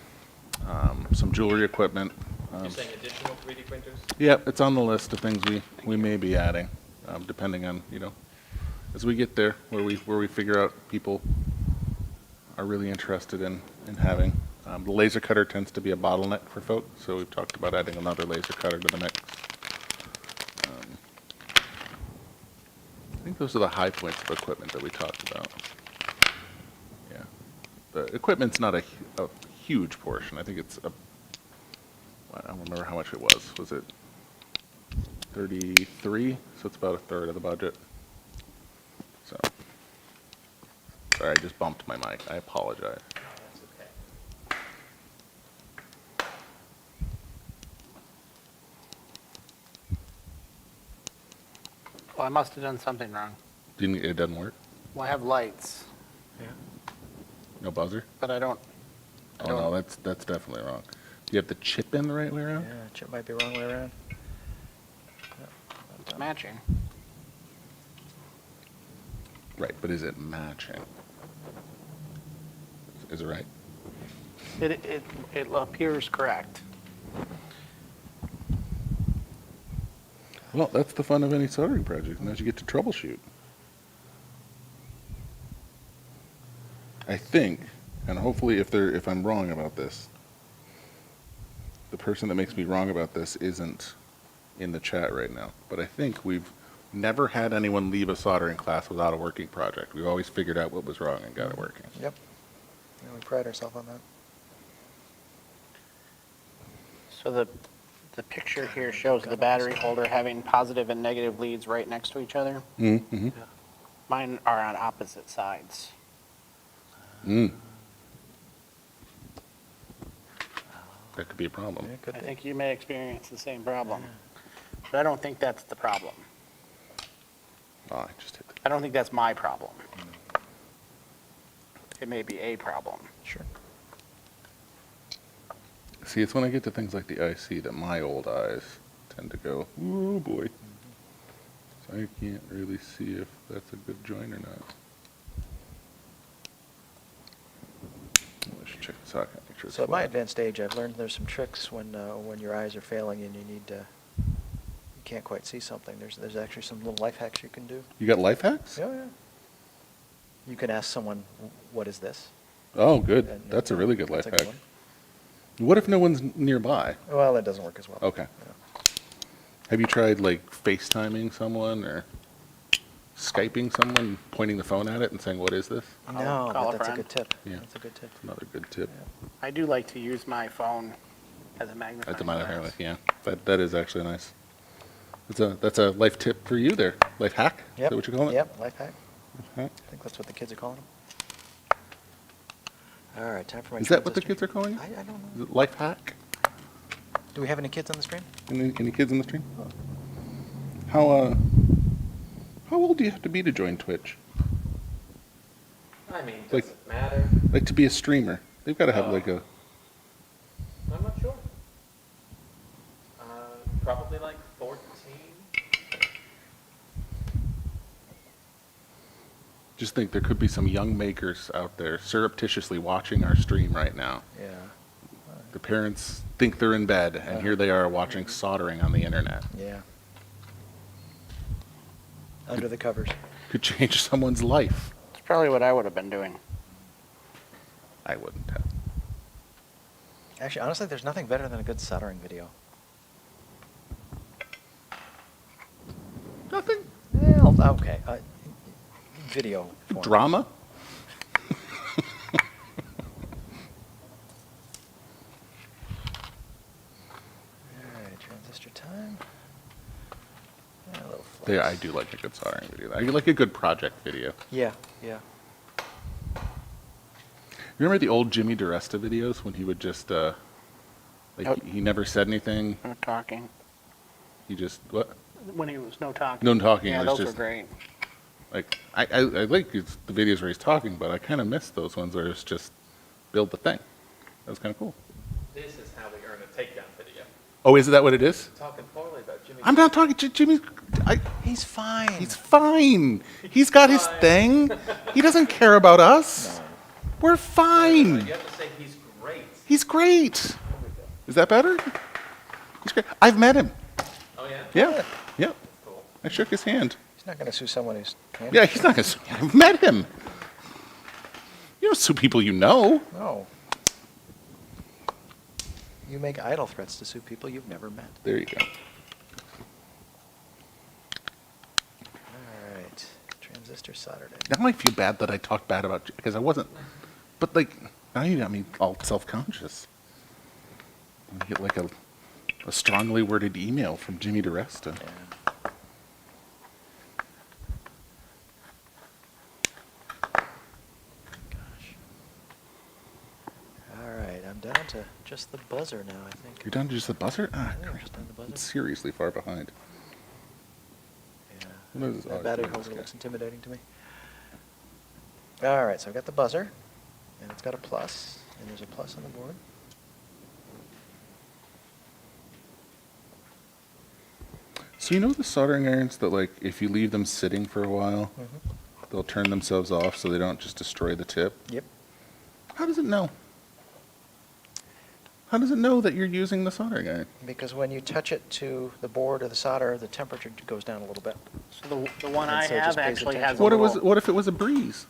some jewelry equipment. You're saying additional 3D printers? Yep, it's on the list of things we may be adding, depending on, as we get there, where we figure out people are really interested in having. The laser cutter tends to be a bottleneck for folks, so we've talked about adding another laser cutter to the mix. I think those are the high points of equipment that we talked about. Yeah. The equipment's not a huge portion. I think it's I don't remember how much it was. Was it 33? So it's about a third of the budget. So, sorry, I just bumped my mic. I apologize. That's okay. Well, I must have done something wrong. It doesn't work? Well, I have lights, No buzzer? but I don't. Oh, no, that's definitely wrong. Do you have the chip in the right way around? Yeah, chip might be wrong way around. It's matching. Right, but is it matching? Is it right? It appears correct. Well, that's the fun of any soldering project, and as you get to troubleshoot. I think, and hopefully if I'm wrong about this, the person that makes me wrong about this isn't in the chat right now, but I think we've never had anyone leave a soldering class without a working project. We've always figured out what was wrong and got it working. Yep. Yeah, we pride ourselves on that. So the picture here shows the battery holder having positive and negative leads right next to each other. Mm-hmm. Mine are on opposite sides. Mm. That could be a problem. Yeah, it could I be. think you may experience the same problem, but I don't think that's the problem. Oh, I just hit the I don't think that's my problem. It may be a problem. Sure. See, it's when I get to things like the IC that my old eyes tend to go, oh boy. So I can't really see if that's a good joint or not. I should check the socket, make sure it's So at my flat. advanced age, I've learned there's some tricks when your eyes are failing and you can't quite see something. There's actually some little life hacks you can do. You got life hacks? Yeah. You can ask someone, "What is this?" Oh, good. And- That's a really good life that's a good hack. one. What if no one's nearby? Well, that doesn't work as well. Okay. Yeah. Have you tried like FaceTiming someone or Skyping someone, pointing the phone at it and saying, what is this? No, Call but a that's a friend. good tip. Yeah. That's a good tip. Another good tip. I do like to use my phone as a magnifying At the magnifying glass. glass, yeah. That is actually nice. That's a life tip for you there. Life hack? Is Yep. that what you're calling it? Yep, life hack. Life hack? I think that's what the kids are calling them. All right, time for my Is that what the transistor. kids are calling it? I don't Is know. it life hack? Do we have any kids on the stream? Any kids in the stream? How old do you have to be to join Twitch? I mean, Like- does it matter? Like to be a streamer? They've got to have like a. I'm not sure. Probably like 14. Just think there could be some young makers out there surreptitiously watching our stream right now. Yeah. The parents think they're in bed, and here they are watching soldering on the internet. Yeah. Under the covers. Could change someone's life. It's probably what I would have been doing. I wouldn't have. Actually, honestly, there's nothing better than a good soldering video. Nothing. Well, okay. Video form. Drama? All right, transistor time. Yeah, a little flux. There, I do like a good soldering video. I like a good project video. Yeah, yeah. Remember the old Jimmy DiResta videos when he would just, Oh. he never said anything. No talking. He just, what? When he was no talking. No talking, Yeah, it was those just- were great. Like, I like the videos where he's talking, but I kind of miss those ones where it's just build the thing. That was kind of cool. This is how we earn a takedown video. Oh, is that what it is? Talking poorly about Jimmy. I'm not talking to Jimmy. He's fine. He's fine. He's got his fine. thing. He doesn't care about us. We're You fine. have to say he's great. He's great. Is that better? He's great. I've met him. Oh, yeah? Yeah. Yeah. Cool. I shook his hand. He's not going to sue someone who's. Yeah, he's not going to. I've met him. You don't sue people you know. No. You make idle threats to sue people you've never met. There you go. All right. Transistor soldered in. Now I feel bad that I talked bad about you because I wasn't. But like, now you got me all self-conscious. I get like a strongly worded email from Jimmy DeResta. Yeah. Gosh. All right. I'm down to just the buzzer now, I think. You're down to just the buzzer? Ah, Yeah, crap. just on the buzzer. I'm seriously far behind. Yeah. What is this? Oh, That it's battery doing holder this looks guy. intimidating to me. All right, so I've got the buzzer, and it's got a plus, and there's a plus on the board. So you know the soldering irons that like if you leave them sitting for a while, Mm-hmm. they'll turn themselves off so they don't just destroy the tip? Yep. How does it know? How does it know that you're using the soldering iron? Because when you touch it to the board or the solder, the temperature goes down a little bit. So the one And I so it have just pays actually attention. has a What little, what if it was a breeze?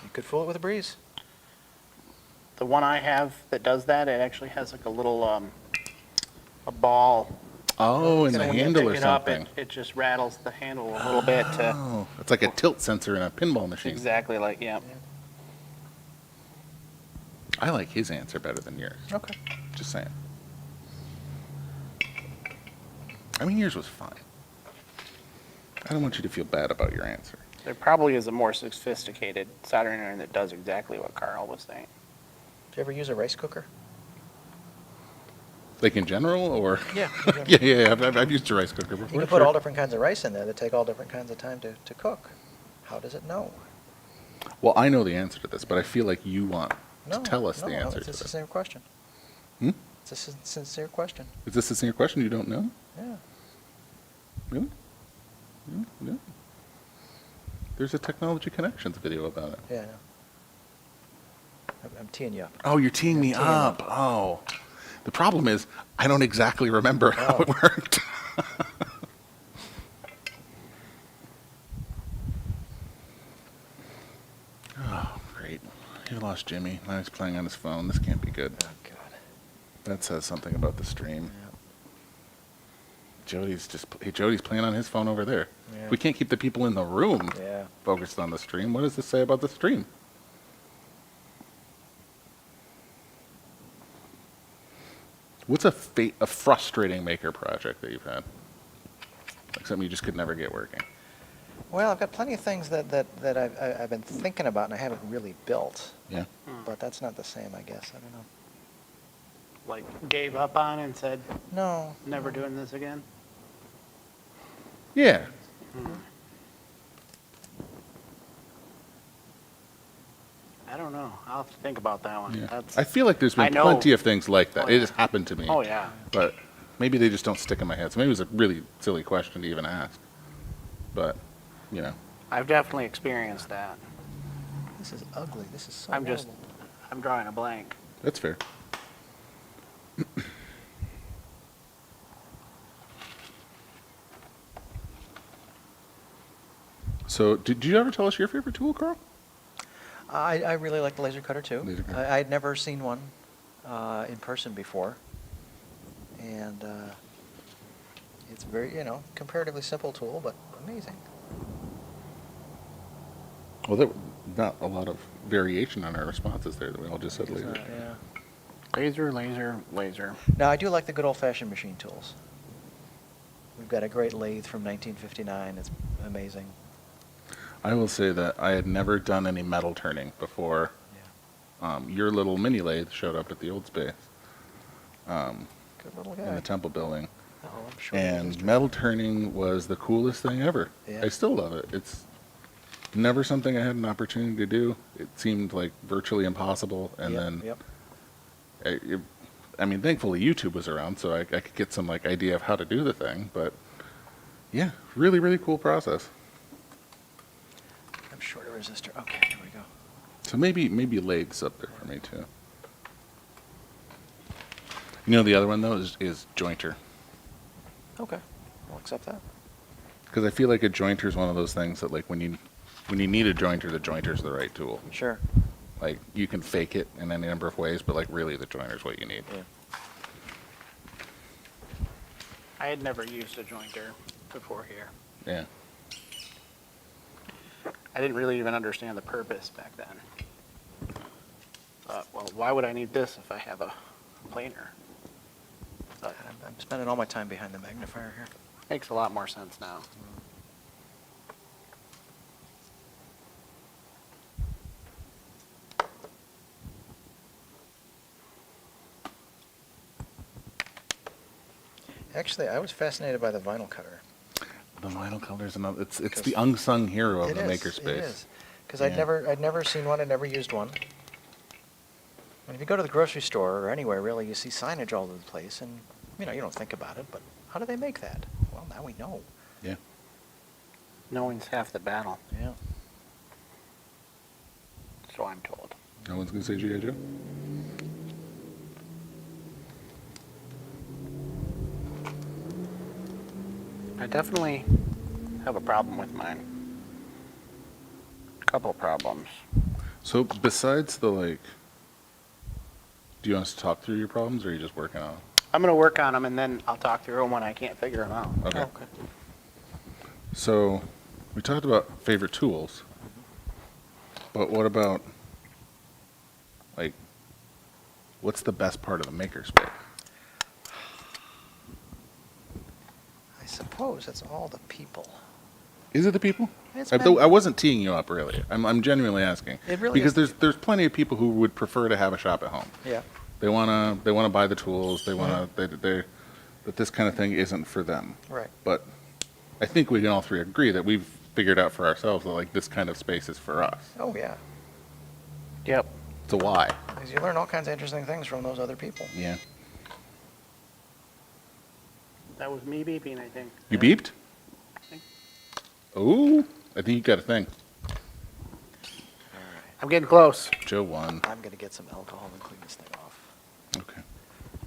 You could fool it with a breeze. the one I have that does that, it actually has like a little, a ball. Oh, in the When you handle or pick it up, something. it just rattles the handle a little bit to, Oh, it's like a tilt sensor in a pinball machine. exactly like, yeah. I like his answer better than yours. Okay. Just saying. I mean, yours was fine. I don't want you to feel bad about your answer. There probably is a more sophisticated soldering iron that does exactly what Carl was saying. Do you ever use a rice cooker? Like in general, or? Yeah. Yeah. I've used a rice cooker before. You can put sure. all different kinds of rice in there that take all different kinds of time to cook. How does it know? Well, I know the answer to this, but I feel like you want No, to tell us no, the no, answer it's a to this. sincere question. Hmm? It's a sincere question. Is this a sincere question you don't know? Yeah. Really? No. There's a Technology Connections video about it. Yeah, I know. I'm teeing you up. Oh, you're teeing me teeing up. Oh. The problem is, I don't exactly remember how Oh. it worked. Oh, great. You lost Jimmy. Now he's playing on his phone. This can't be good. Oh, God. That says something about the stream. Yeah. Jody's playing on his phone over there. Yeah. We can't keep the people in the room Yeah. focused on the stream. What does this say about the stream? What's a frustrating maker project that you've had? Like something you just could never get working? Well, I've got plenty of things that I've been thinking about and I haven't really built. Yeah. But that's not the same, I guess. I don't know. Like gave up on and said, No. never doing this again? Yeah. I don't know. I'll have to think about that one. Yeah. That's, I feel like there's I been know- plenty of things like that. Oh, It yeah. has happened to me. oh, yeah. But maybe they just don't stick in my head. So maybe it was a really silly question to even ask. But, you know. I've definitely experienced that. This is ugly. This is so I'm just, horrible. I'm drawing a blank. That's fair. So, did you ever tell us your favorite tool, Carl? I really like the laser cutter too. Laser cutter. I had never seen one in person before, and it's very, comparatively simple tool, but amazing. Well, there not a lot of variation on our responses there. We all just said It's laser. not- yeah. Laser, laser, laser. Now I do like the good old-fashioned machine tools. We've got a great lathe from 1959. It's amazing. I will say that I had never done any metal turning before Yeah. your little mini lathe showed up at the old space Good little guy. in the temple building. Oh, I'm sure. And metal turning was the coolest thing ever. Yeah. I still love it. It's never something I had an opportunity to do. It seemed like virtually impossible, and then Yep. I mean, thankfully YouTube was around, so I could get some like idea of how to do the thing. But yeah, really, really cool process. I'm short a resistor. Okay, here we go. So maybe lathes up there for me too. You know, the other one though is jointer, Okay, I'll accept that. because I feel like a jointer is one of those things that like when you need a jointer, the jointer's the right tool. Sure. Like you can fake it in any number of ways, but like really the jointer's what you need. Yeah. I had never used a jointer before here. Yeah. I didn't really even understand the purpose back then. Well, why would I need this if I have a planer? But I'm spending all my time behind the magnifier here. makes a lot more sense now. Actually, I was fascinated by the vinyl cutter. The vinyl color's another. It's the unsung hero of the makerspace. It is. Because Yeah. I'd never seen one. I'd never used one. And if you go to the grocery store or anywhere, really, you see signage all over the place, and you don't think about it. But how do they make that? Well, now we know. Yeah. Knowing's half the battle, Yeah. so I'm told. No one's gonna say G.I. Joe. I definitely have a problem with mine. Couple problems. So besides the like, do you want us to talk through your problems, or are you just working on them? I'm gonna work on them and then I'll talk through them when I can't figure them out. Okay. Okay. So we talked about favorite tools, but what about like, what's the best part of the makerspace? I suppose it's all the people. Is it the people? It's Though been- I wasn't teeing you up, really. I'm genuinely asking. It really because is. there's plenty of people who would prefer to have a shop at home. Yeah. They wanna buy the tools. They wanna that this kind of thing isn't for them. Right. But I think we can all three agree that we've figured out for ourselves that like this kind of space is for us. Oh yeah. Yep. So why? Because you learn all kinds of interesting things from those other people. Yeah. That was me beeping, I think. You beeped? Oh, I think you got a thing. I'm getting close. Joe won. I'm gonna get some alcohol and clean this thing off. Okay.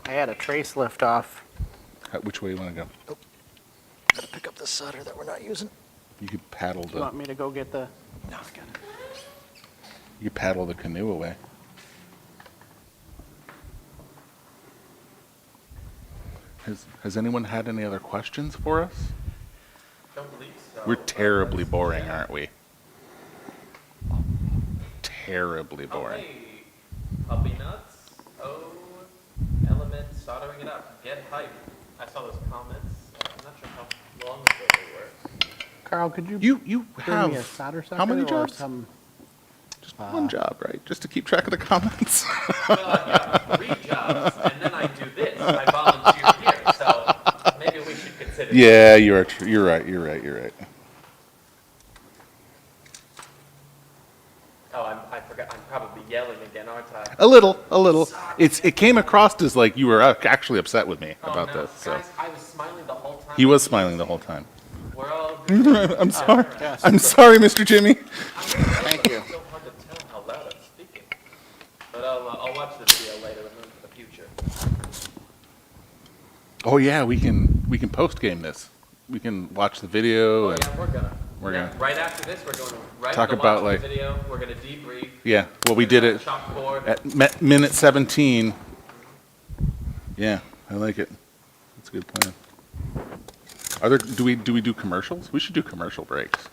I had a trace lift off. Which way you want to go? Gotta pick up the solder that we're not using. You could paddle Do you want the me to go get the? No, I got it. you could paddle the canoe away. Has anyone had any other questions for us? Don't believe so. We're terribly Let's- boring, yeah. aren't we? Terribly Oh, boring. hey, puppy nuts. Oh, element, soldering it up. Get hype. I saw those comments. I'm not sure how long ago they were. Carl, could you You bring me a have solder socket how many or jobs? some? Just one job, right? Just to keep track of the comments. Well, I've got 3 jobs, and then I do this. I volunteer here, so maybe we should consider. Yeah, you are. You're right. You're right. You're right. Oh, I forgot. I'm probably yelling again, aren't I? A little, a little. It came across as like you were actually upset with me Oh, about no. this. So Guys, I was smiling the whole time. he was smiling the whole time. We're all good. I'm sorry. Yes. I'm sorry, Mr. Jimmy. Thank you. It's so hard to tell how loud I'm speaking. But I'll watch the video later in the future. Oh yeah, we can post game this. We can watch the video Oh, and yeah, we're We're yeah, gonna right after this, we're going right talk to about, watch the like- video. We're gonna debrief. yeah. Well, we did it Chalkboard. at minute 17. Yeah, I like it. That's a good plan. Do we do commercials? We should do commercial breaks.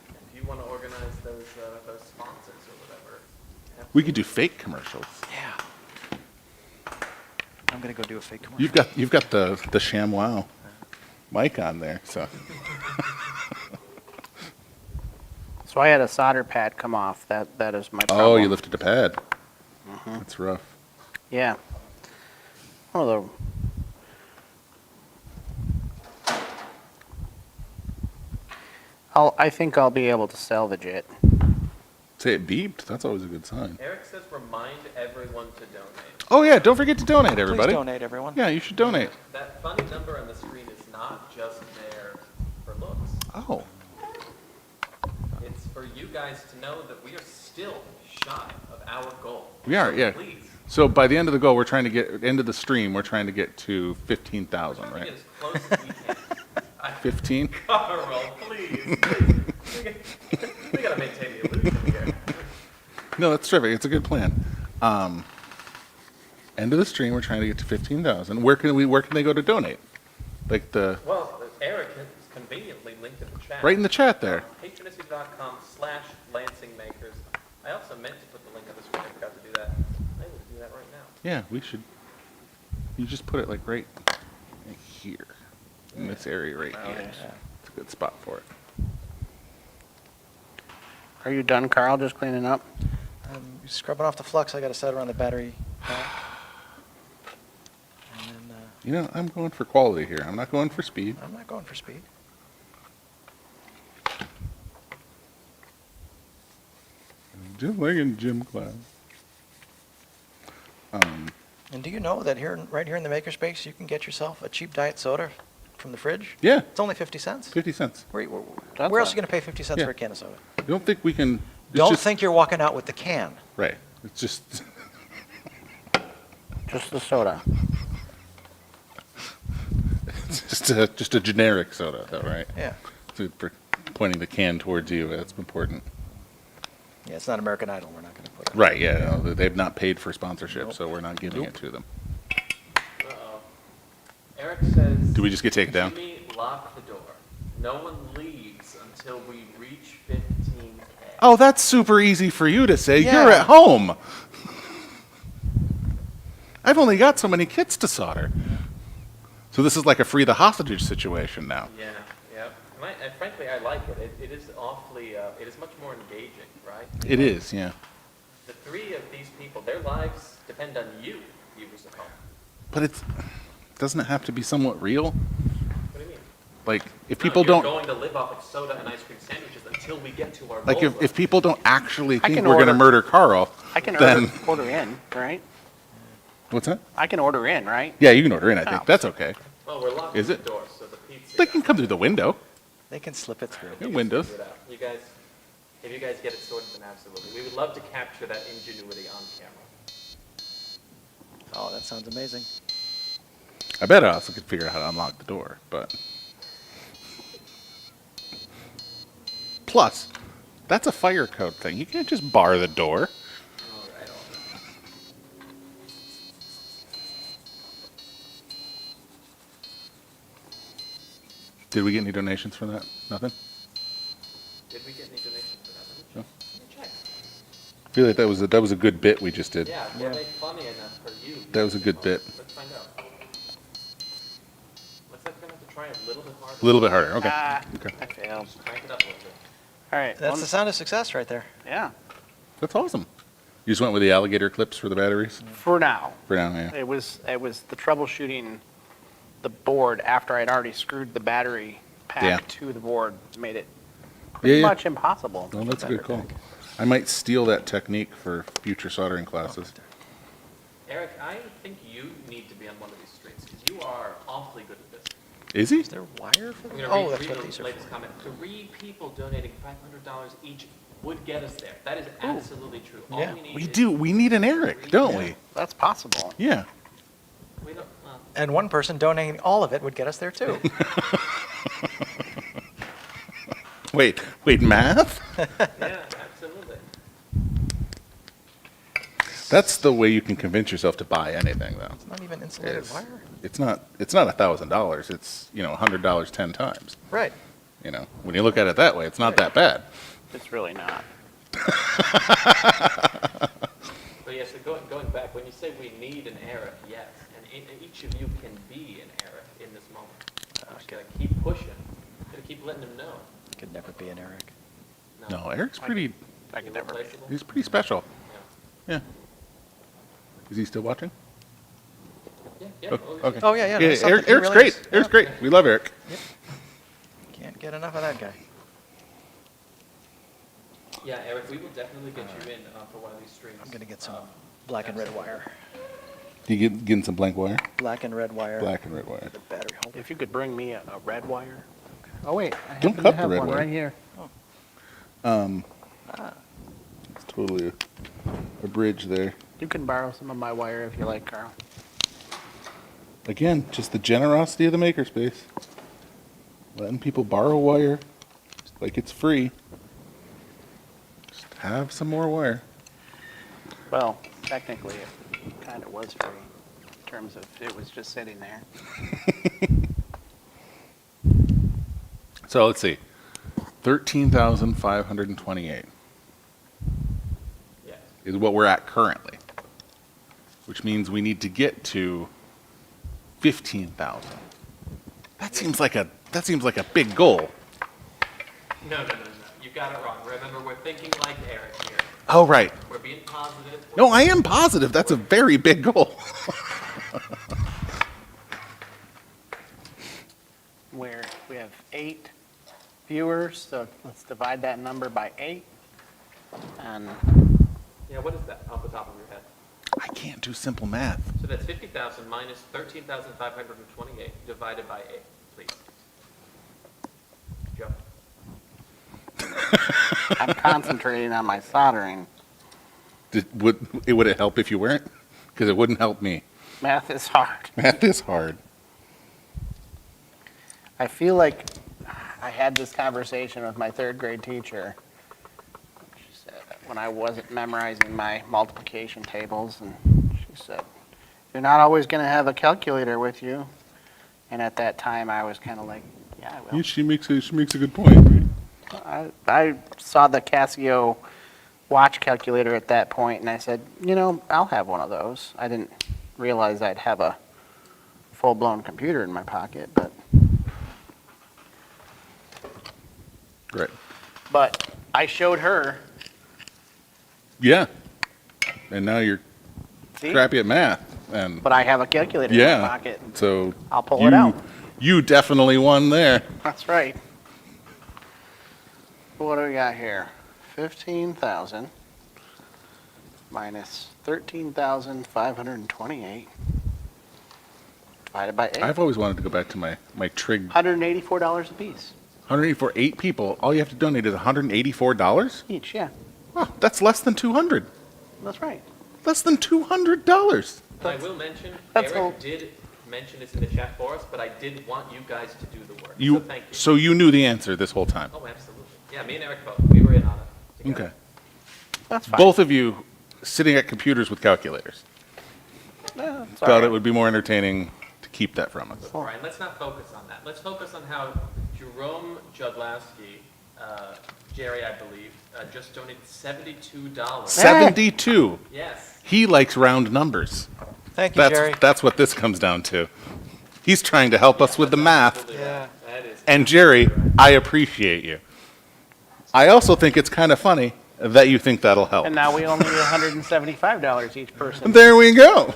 If you want to organize those sponsors or whatever. We could do fake commercials. Yeah. I'm gonna go do a fake commercial. You've got the ShamWow mic on there, so So I had a solder pad come off. That is my problem. oh, you lifted the pad. That's rough. Yeah. One of the. I think I'll be able to salvage it. Say it beeped. That's always a good sign. Eric says remind everyone to donate. Oh yeah, don't forget to donate, everybody. Please donate, everyone. Yeah, you should donate. That funny number on the screen is not just there for looks. Oh. It's for you guys to know that we are still shy of our goal. We are, So yeah. Please, So by the end of the goal, we're trying to get end of the stream. We're trying to get to we're 15,000, trying to right? get as close as we can. 15. Carl, please. We gotta maintain the illusion here. No, that's terrific. It's a good plan. End of the stream, we're trying to get to 15,000. Where can they go to donate? Like the Well, Eric has conveniently linked in the chat. right in the chat there. Patronissime.com/LansingMakers. I also meant to put the link on the screen. I forgot to do that. I will do that right now. Yeah, we should. You just put it like right here, in this area right here. yes. It's a good spot for it. Are you done, Carl, just cleaning up? Scrubbing off the flux I got to set around the battery pack. And then, You know, I'm going for quality here. I'm not going for speed. I'm not going for speed. Just like in gym class. And do you know that right here in the makerspace, you can get yourself a cheap diet soda from the fridge? Yeah, It's only 50 cents. 50 cents. Where That's else are a- you going to pay 50 cents Yeah. for a can of soda? You don't think we can? It's Don't just- think you're walking out with the can. Right. It's just. Just the soda. It's just a generic soda, though, right? Yeah. So for pointing the can towards you, that's important. Yeah, it's not American Idol. We're not going to put it. Right, yeah, no, they've not paid for sponsorship, Nope. so we're not giving it Nope. to them. Uh-oh. Eric says. Do we just get taken down? Jimmy, lock the door. No one leaves until we reach 15K. Oh, that's super easy for you to say. Yeah. You're at home. I've only got so many kits to solder. So this is like a free the hostage situation now. Yeah, yeah. And frankly, I like it. It is awfully, it is much more engaging, right? It is, yeah. The three of these people, their lives depend on you, viewers at home. But doesn't it have to be somewhat real? What do you mean? Like, if No, people you're don't, going to live off of soda and ice cream sandwiches until we get to our like, goal. if people don't actually I think can we're going to order- murder Carl, I can then, order in, right? what's that? I can order in, right? Yeah, you can order in, I think. Oh. That's okay. Well, we're locking Is the it? door, so the pizza. They can come through the window. They can slip it through. Yeah, windows. Figure it out. You guys, if you guys get it sorted, then absolutely. We would love to capture that ingenuity on camera. Oh, that sounds amazing. I bet I also could figure out how to unlock the door, but. Plus, that's a fire code thing. You can't just bar the door. All right, all right. Did we get any donations for that? Nothing? Did we get any donations for that? No. Let me check. I feel like that was a good bit we just did. Yeah, were they funny enough for you? That was a good bit. Let's find out. Looks like we're gonna have to try a little bit harder. A little bit harder. Okay. Ah, Okay. I failed. Crank it up a little bit. All right. That's the sound of success right there. Yeah, That's awesome. You just went with the alligator clips for the batteries? for now. For now, yeah. It was the troubleshooting the board after I'd already screwed the battery pack Yeah. to the board made it Yeah, pretty yeah. much impossible. Well, that's a good call. I might steal that technique for future soldering classes. Eric, I think you need to be on one of these streams because you are awfully good at this. Is he? Is there wire for I'm this? gonna Oh, that's read what the these are latest for. comment. 3 people donating $500 each would get us there. That is absolutely true. All Yeah. we need We is do. We need an Eric, don't we? That's possible. Yeah. We don't. Well, And one person donating all of it would get us there too. Wait, math? yeah, absolutely. That's the way you can convince yourself to buy anything, though. It's not even insulated Is wire. it's not $1,000. It's $100 10 times. Right. When you look at it that way, it's not that bad. It's really not. But yes, so going back, when you say we need an Eric, yes, and each of you can be an Eric in this moment. I'm just gonna keep pushing. Gonna keep letting him know. Could never be an Eric. No, Eric's pretty. I could never be. Irreplaceable? He's pretty special. Yeah. Yeah. Is he still watching? Yeah, yeah. Oh, oh, okay. Oh, yeah, yeah. no, Yeah, something Eric, he Eric's really great. is. Eric's Yeah. great. We love Eric. Can't get enough of that guy. Yeah, Eric, we will definitely get you in for one of these streams. I'm gonna get some black and red wire. You getting some blank wire? Black and red wire. Black and red wire. The battery holder. If you could bring me a red wire. Oh, wait. I Don't happen cut to the have red one wire. right here. It's totally a bridge there. You can borrow some of my wire if you like, Carl. Again, just the generosity of the makerspace. Letting people borrow wire, just like it's free. Just have some more wire. Well, technically, it kind of was free in terms of it was just sitting there. So let's see, 13,528 Yes. is what we're at currently, which means we need to get to 15,000. That seems like a big goal. No. You got it wrong. Remember, we're thinking like Eric here. Oh right. We're being positive. No, I am positive. That's a very big goal. Where we have 8 viewers, so let's divide that number by 8. And Yeah, what is that off the top of your head? I can't do simple math. So that's 50,000 minus 13,528 divided by 8, please. Joe? I'm concentrating on my soldering. Would it help if you weren't? Because it wouldn't help me. Math is hard. Math is hard. I feel like I had this conversation with my 3rd grade teacher. She said, when I wasn't memorizing my multiplication tables, and she said, "You're not always going to have a calculator with you." And at that time, I was kind of like, "Yeah, I will." She makes a good point. I saw the Casio watch calculator at that point, and I said, I'll have one of those. I didn't realize I'd have a full-blown computer in my pocket, but Right. I showed her. Yeah. And now you're See? crappy at math. And But I have a calculator in my yeah. pocket. So I'll pull it out. You definitely won there. That's right. What do we got here? 15,000 minus 13,528 divided by 8. I've always wanted to go back to my trig. $184 a piece 184, 8 people. All you have to donate is $184? each, yeah. Oh, that's less than 200. That's right. Less than $200. I will mention, That's all. Eric did mention this in the chat for us, but I did want you guys to do the work. You So thank you. so you knew the answer this whole time. Oh, absolutely. Yeah, me and Eric both. We were in on it together. Okay. That's fine. Both of you sitting at computers with calculators. Yeah, it's Thought all right. it would be more entertaining to keep that from us. But Brian, let's not focus on that. Let's focus on how Jerome Judlowski, Jerry, I believe, just donated $72. 72. Yes. He likes round numbers. Thank you, Jerry. That's what this comes down to. He's trying to help us with the math. Absolutely Yeah. right. That is. And Jerry, I appreciate you. I also think it's kind of funny that you think that'll help. And now we only need $175 each person. There we go.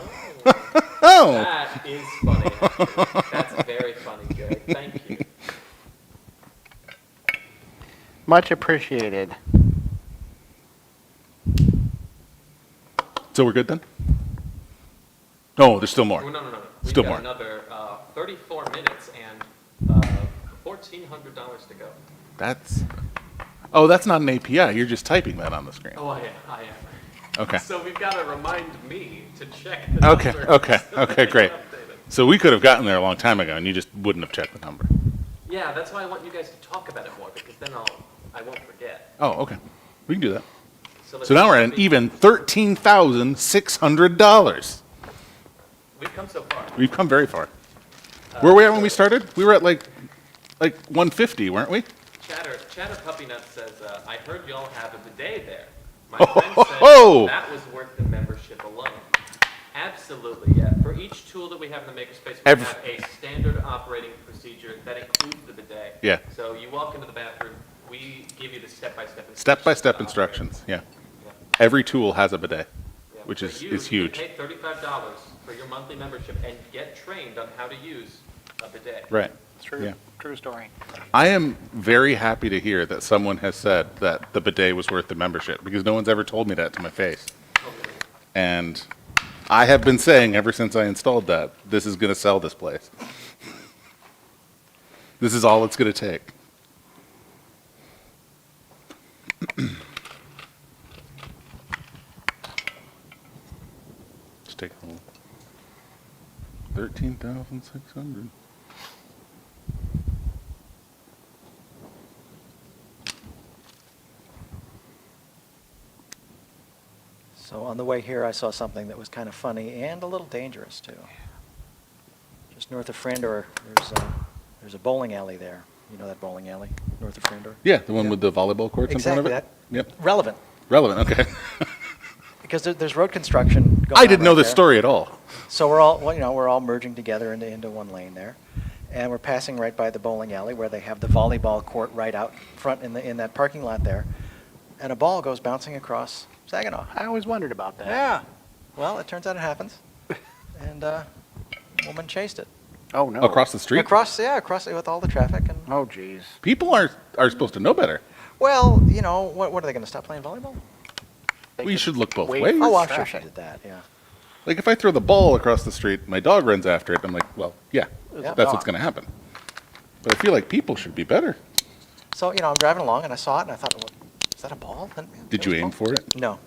Oh, That is funny. Actually. That's very funny, Jerry. Thank you. Much appreciated. so we're good then? No, there's still Oh, more. no. We've Still got more. another 34 minutes and $1,400 to go. That's not an API. You're just typing that on the screen. Oh, I am. Okay. So we've got to remind me to check the Okay, numbers okay, so that okay, they great. get updated. So we could have gotten there a long time ago, and you just wouldn't have checked the number. Yeah, that's why I want you guys to talk about it more, because then I won't forget. Oh, okay. We can do that. Let's So now we're at an see. even $13,600. We've come so far. We've come very far. Where were we at when we started? We were at like 150, weren't we? Chatter Puppy Nut says, I heard y'all have a bidet there. My Oh, friend ho, said ho. that was worth the membership alone. Absolutely, yeah. For each tool that we have in the makerspace, we Every- have a standard operating procedure that includes the bidet. Yeah. So you walk into the bathroom, we give you the step-by-step instructions. Step-by-step to operate. instructions, yeah. Yeah. Every tool has a bidet, Yeah. which For is you, huge. You can pay $35 for your monthly membership and get trained on how to use a bidet. Right. True, Yeah. true story. I am very happy to hear that someone has said that the bidet was worth the membership, because no one's ever told me that to my face. And I have been saying ever since I installed that, this is going to sell this place. This is all it's going to take. Just take a little. 13,600. So on the way here, I saw something that was kind of funny and a little dangerous too. Just north of Frandor, there's a bowling alley there. You know that bowling alley north of Frandor? Yeah, the one Yeah. with the volleyball courts in front of Exactly it? that. Yep. Relevant, Relevant, okay. because there's road construction going on. I didn't know right this there. story at all. So we're all, well, we're all merging together into one lane there. And we're passing right by the bowling alley where they have the volleyball court right out front in that parking lot there. And a ball goes bouncing across Saginaw. I always wondered about that. Yeah. Well, it turns out it happens. And a woman chased it. Oh, no. Across the street? Across with all the traffic. And Oh, jeez. People are supposed to know better. well, what are they going to stop playing volleyball? They We could should look both wait ways. for Oh, I'm sure traffic. she did that. Yeah. Like, if I throw the ball across the street, my dog runs after it, I'm like, well, yeah, It's Yeah. a that's what's dog. going to happen. But I feel like people should be better. So I'm driving along and I saw it and I thought, well, is that a ball? And Did it you was a aim ball. for it? No.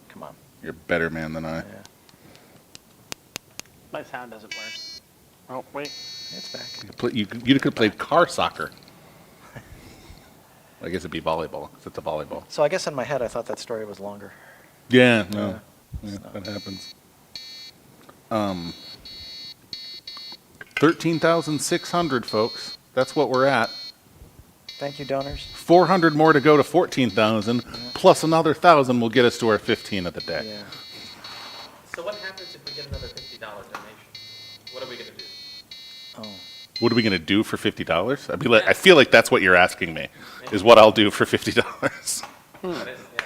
Come on. You're a better man than I. Yeah. My sound doesn't work. Oh, wait. It's back. You could have played car soccer. I guess it'd be volleyball, 'cause it's a volleyball. So I guess in my head I thought that story was longer. Yeah, no. Yeah. Yeah, that happens. 13,600, folks. That's what we're at. Thank you, donors. 400 more to go to 14,000, plus another 1,000 will get us to our 15 of the day. Yeah. So what happens if we get another $50 donation? What are we gonna do? Oh. What are we going to do for $50? I feel like that's what you're asking me, is what I'll do for $50. That is, yeah.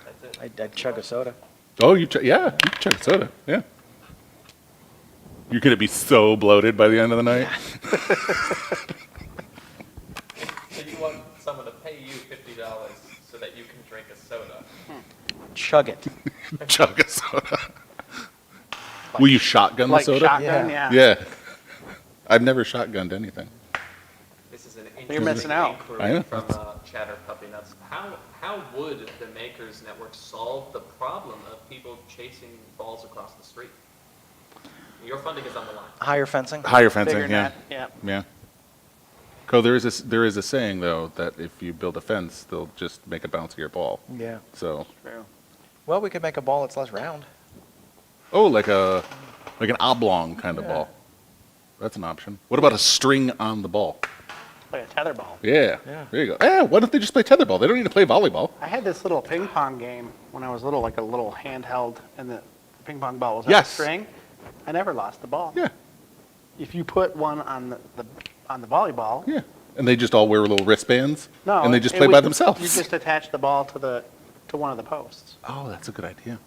That's it. I'd chug a soda. Oh, you can chug a soda, yeah. You're going to be so bloated by the end of the night. So you want someone to pay you $50 so that you can drink a soda? Chug it. Chug a soda. Will you shotgun the Like soda? shotgun, Yeah. yeah. Yeah. I've never shotgunned anything. This is an You're missing interesting out. I know. inquiry from Chatter Puppy Nuts. How would the Makers Network solve the problem of people chasing balls across the street? Your funding is on the line. Higher fencing. Higher fencing, Bigger yeah. net, yeah. Yeah. Co, there is a saying, though, that if you build a fence, they'll just make a bouncier ball. Yeah. So, True. Well, we could make a ball that's less round. oh, like an oblong kind of Yeah. ball. That's an option. What about a string on the ball? Like a tether ball. Yeah. Yeah. There you go. Yeah, what if they just play tetherball? They don't need to play volleyball. I had this little ping pong game when I was little, like a little handheld, and the ping pong ball was on Yes. a string. I never lost the ball. Yeah. If you put one on the volleyball, Yeah. And they just all wear little wristbands? no, And they just it play would- by themselves? You just attach the ball to one of the posts. Oh, that's a good idea.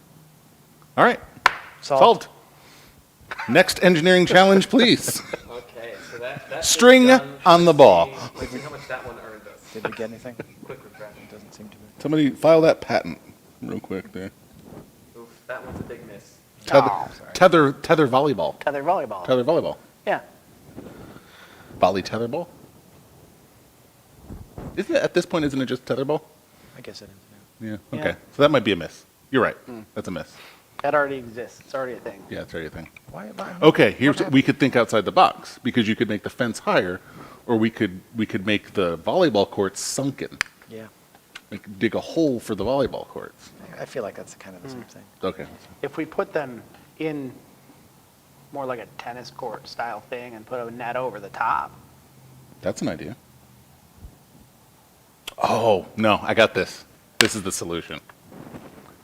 All right. Solved. Solved. Next engineering challenge, please. Okay, so that is String done. on the Let's ball. see- Let's see how much that one earned us. Did we get anything? Quick refresh. Doesn't seem to be. Somebody file that patent real quick there. Oof, that one's a big miss. Tether, Oh, tether volleyball. tether volleyball. Tether volleyball. Yeah. Volley tetherball? Isn't it, at this point, isn't it just tetherball? I guess it is. Yeah. Yeah. Okay. So that might be a miss. You're right. That's a miss. That already exists. It's already a thing. Yeah, that's right, I think. Why am I? Okay, we could think outside the box, because you could make the fence higher, or we could make the volleyball courts sunken. Yeah. Like dig a hole for the volleyball courts. I feel like that's kind of the same thing. Okay. If we put them in more like a tennis court style thing and put a net over the top, That's an idea. Oh, no, I got this. This is the solution.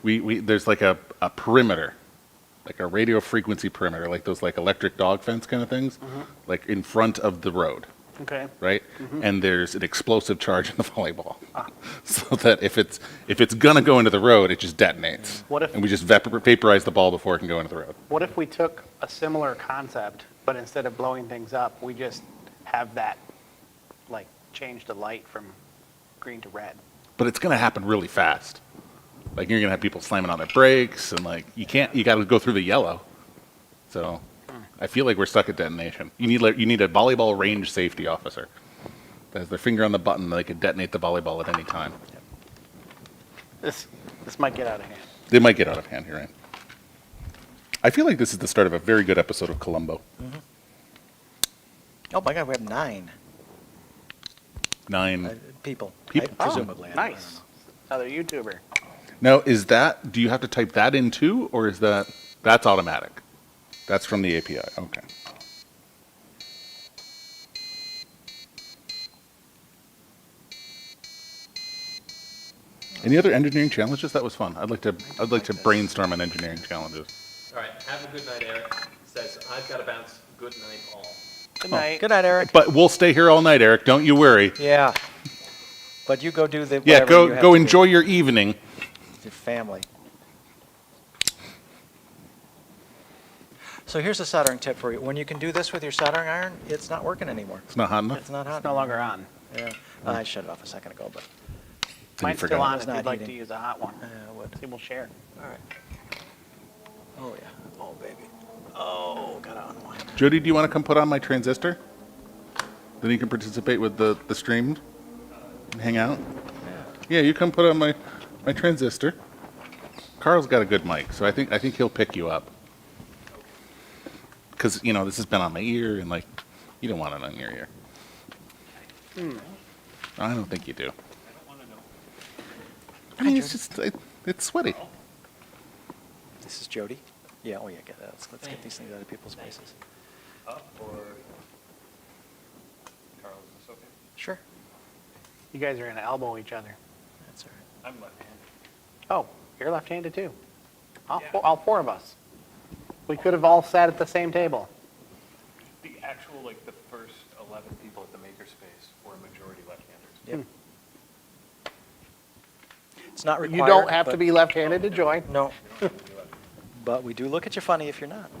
There's like a perimeter, like a radio frequency perimeter, like those like electric dog fence kind of things, like in front of the road, okay? right? And there's an explosive charge in the volleyball, so that if it's gonna go into the road, it just detonates. What if- And we just vaporize the ball before it can go into the road. What if we took a similar concept But instead of blowing things up, we just have that, like, change the light from green to red. But it's going to happen really fast. Like you're going to have people slamming on their brakes and like you got to go through the yellow. So I feel like we're stuck at detonation. You need a volleyball range safety officer that has their finger on the button. They can detonate the volleyball at any time. This might get out of hand. They might get out of hand here, right? I feel like this is the start of a very good episode of Columbo. Oh my God, we have 9 9. people. People. Presumably. I don't Nice. know. Another YouTuber. Now, do you have to type that in too, or is that's automatic? That's from the API. Okay. Any other engineering challenges? That was fun. I'd like to brainstorm on engineering challenges. All right, have a good night, Eric. Says, I've got to bounce. Good night, all. Good night. Good night, Eric. But we'll stay here all night, Eric. Don't you worry. Yeah. But you go do the Yeah, whatever you have go to do enjoy your evening. with your family. So here's a soldering tip for you. When you can do this with your soldering iron, it's not working anymore. It's not hot enough. It's not hot. It's no longer on. Yeah. I shut it off a second ago, but Then you Mine's forgot. still on It's if not you'd like to heating. use a hot one. I would. See, we'll share. All right. Oh yeah. Oh baby. Oh, got on one. Jody, do you want to come put on my transistor? Then you can participate with the stream and hang out. Yeah, you come put on my transistor. Carl's got a good mic, so I think he'll pick you up. Because this has been on my ear, and like, you don't want it on your ear. I don't think you do. I mean, it's just it's sweaty. This is Jody. Yeah. Oh yeah. Let's get these things out of people's faces. Up or Charles, is this okay? Sure. You guys are going to elbow each other. That's all right. I'm left-handed. Oh, you're left-handed too. Yeah. All 4 of us. We could have all sat at the same table. The actual, the first 11 people at the makerspace were majority left-handers. Yep. It's not required. You don't have to but- be left-handed to join. No. But we do look at you funny if you're not.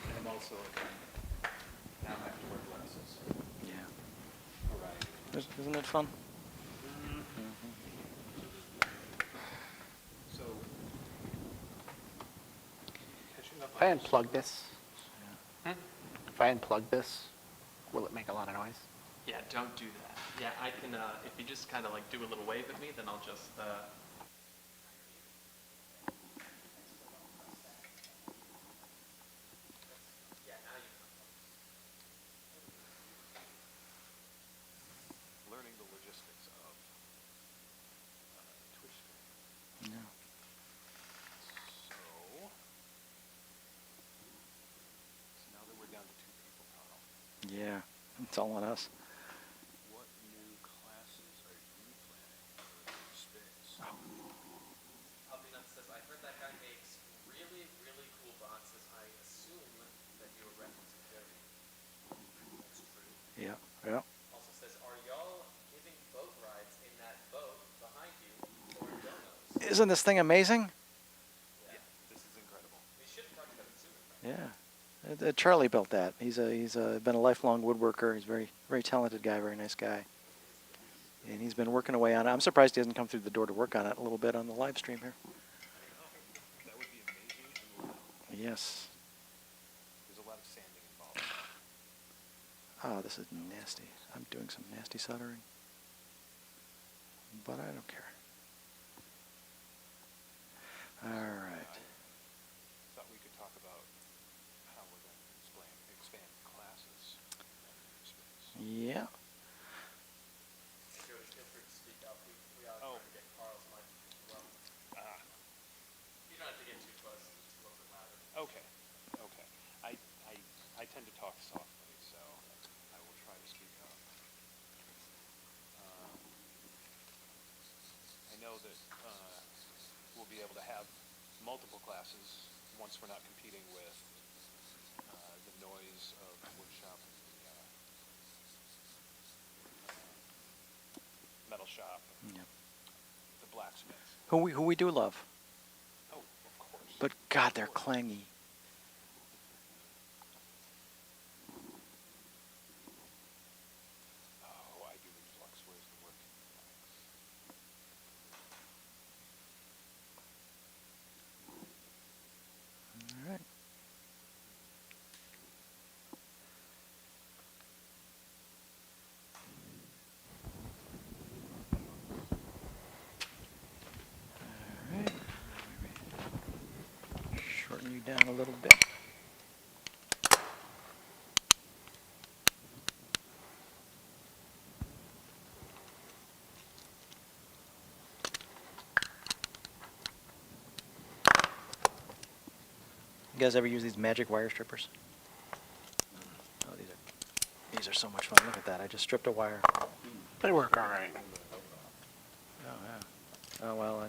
And I'm also, now I have to wear glasses. Yeah. Right. Isn't it fun? So, catching up If I on unplug this, will it make a lot of noise? Yeah, don't do that. Yeah, I can, if you just kind of do a little wave at me, then I'll just, yeah, now you learning the logistics of Twitch streaming. Yeah. So now that we're down to 2 people, Carl, Yeah. It's all on us. what new classes are you planning for the space? I'll be honest, says, I heard that guy makes really, really cool boxes. I assume that you were referencing Jody. That's true. Yeah. Yeah. Also says, are y'all giving boat rides in that boat behind you or donos? Isn't this thing amazing? Yeah, this is incredible. We should have talked about it sooner. Yeah. Charlie built that. He's been a lifelong woodworker. He's a very, very talented guy, very nice guy. And he's been working away on it. I'm surprised he hasn't come through the door to work on it a little bit on the live stream here. That would be amazing and loud. Yes. There's a lot of sanding involved. Oh, this is nasty. I'm doing some nasty soldering. But I don't care. All right. Thought we could talk about how we're going to expand classes in space. Yeah. Jody, feel free to speak up. We are Oh. trying to get Carl's mic as well. Ah, You don't have to get too close, just a little bit louder. okay, okay. I tend to talk softly, so I will try to speak up. I know that we'll be able to have multiple classes once we're not competing with the noise of the wood shop and the metal shop. Yep. blacksmiths. who we do love. Oh, of course. But God, they're clangy. Oh, I do need flux. Where's the working flux? All right. All right. Shorten you down a little bit. You guys ever use these magic wire strippers? Oh, these are so much fun. Look at that. I just stripped a wire. They work all right. Oh, yeah. Oh, well,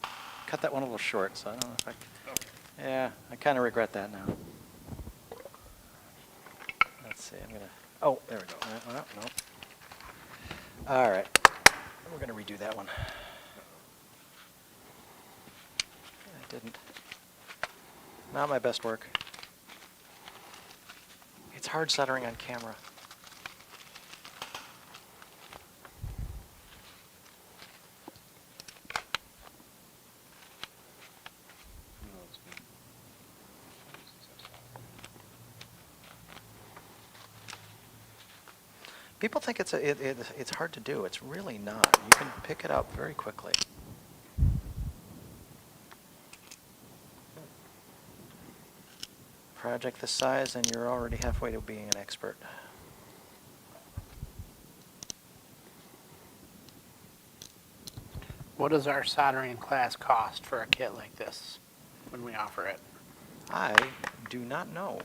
I cut that one a little short, so I don't know if I... Yeah, I kind of regret that now. Let's see, I'm going to... Oh, there we go. No. All right. We're going to redo that one. I didn't. Not my best work. It's hard soldering on camera. No, it's been since I saw it. People think it's hard to do. It's really not. You can pick it up very quickly. Project this size and you're already halfway to being an expert. What does our soldering class cost for a kit like this when we offer it? I do not know.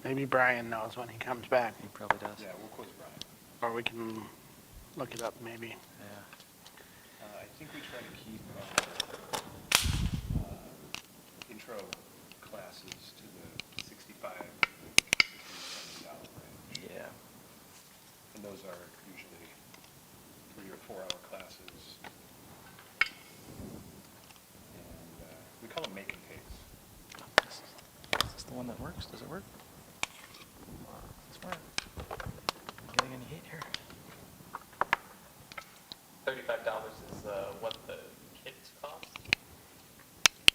Maybe Brian knows when he comes back, He probably does. Yeah, we'll quiz Brian. or we can look it up maybe. Yeah. I think we try to keep intro classes to the $65 to $70 range. Yeah. And those are usually 3 or 4 hour classes. And we call them make and takes. Is this the one that works? Does it work? Does this work? Getting any heat here? $35 is what the kits cost?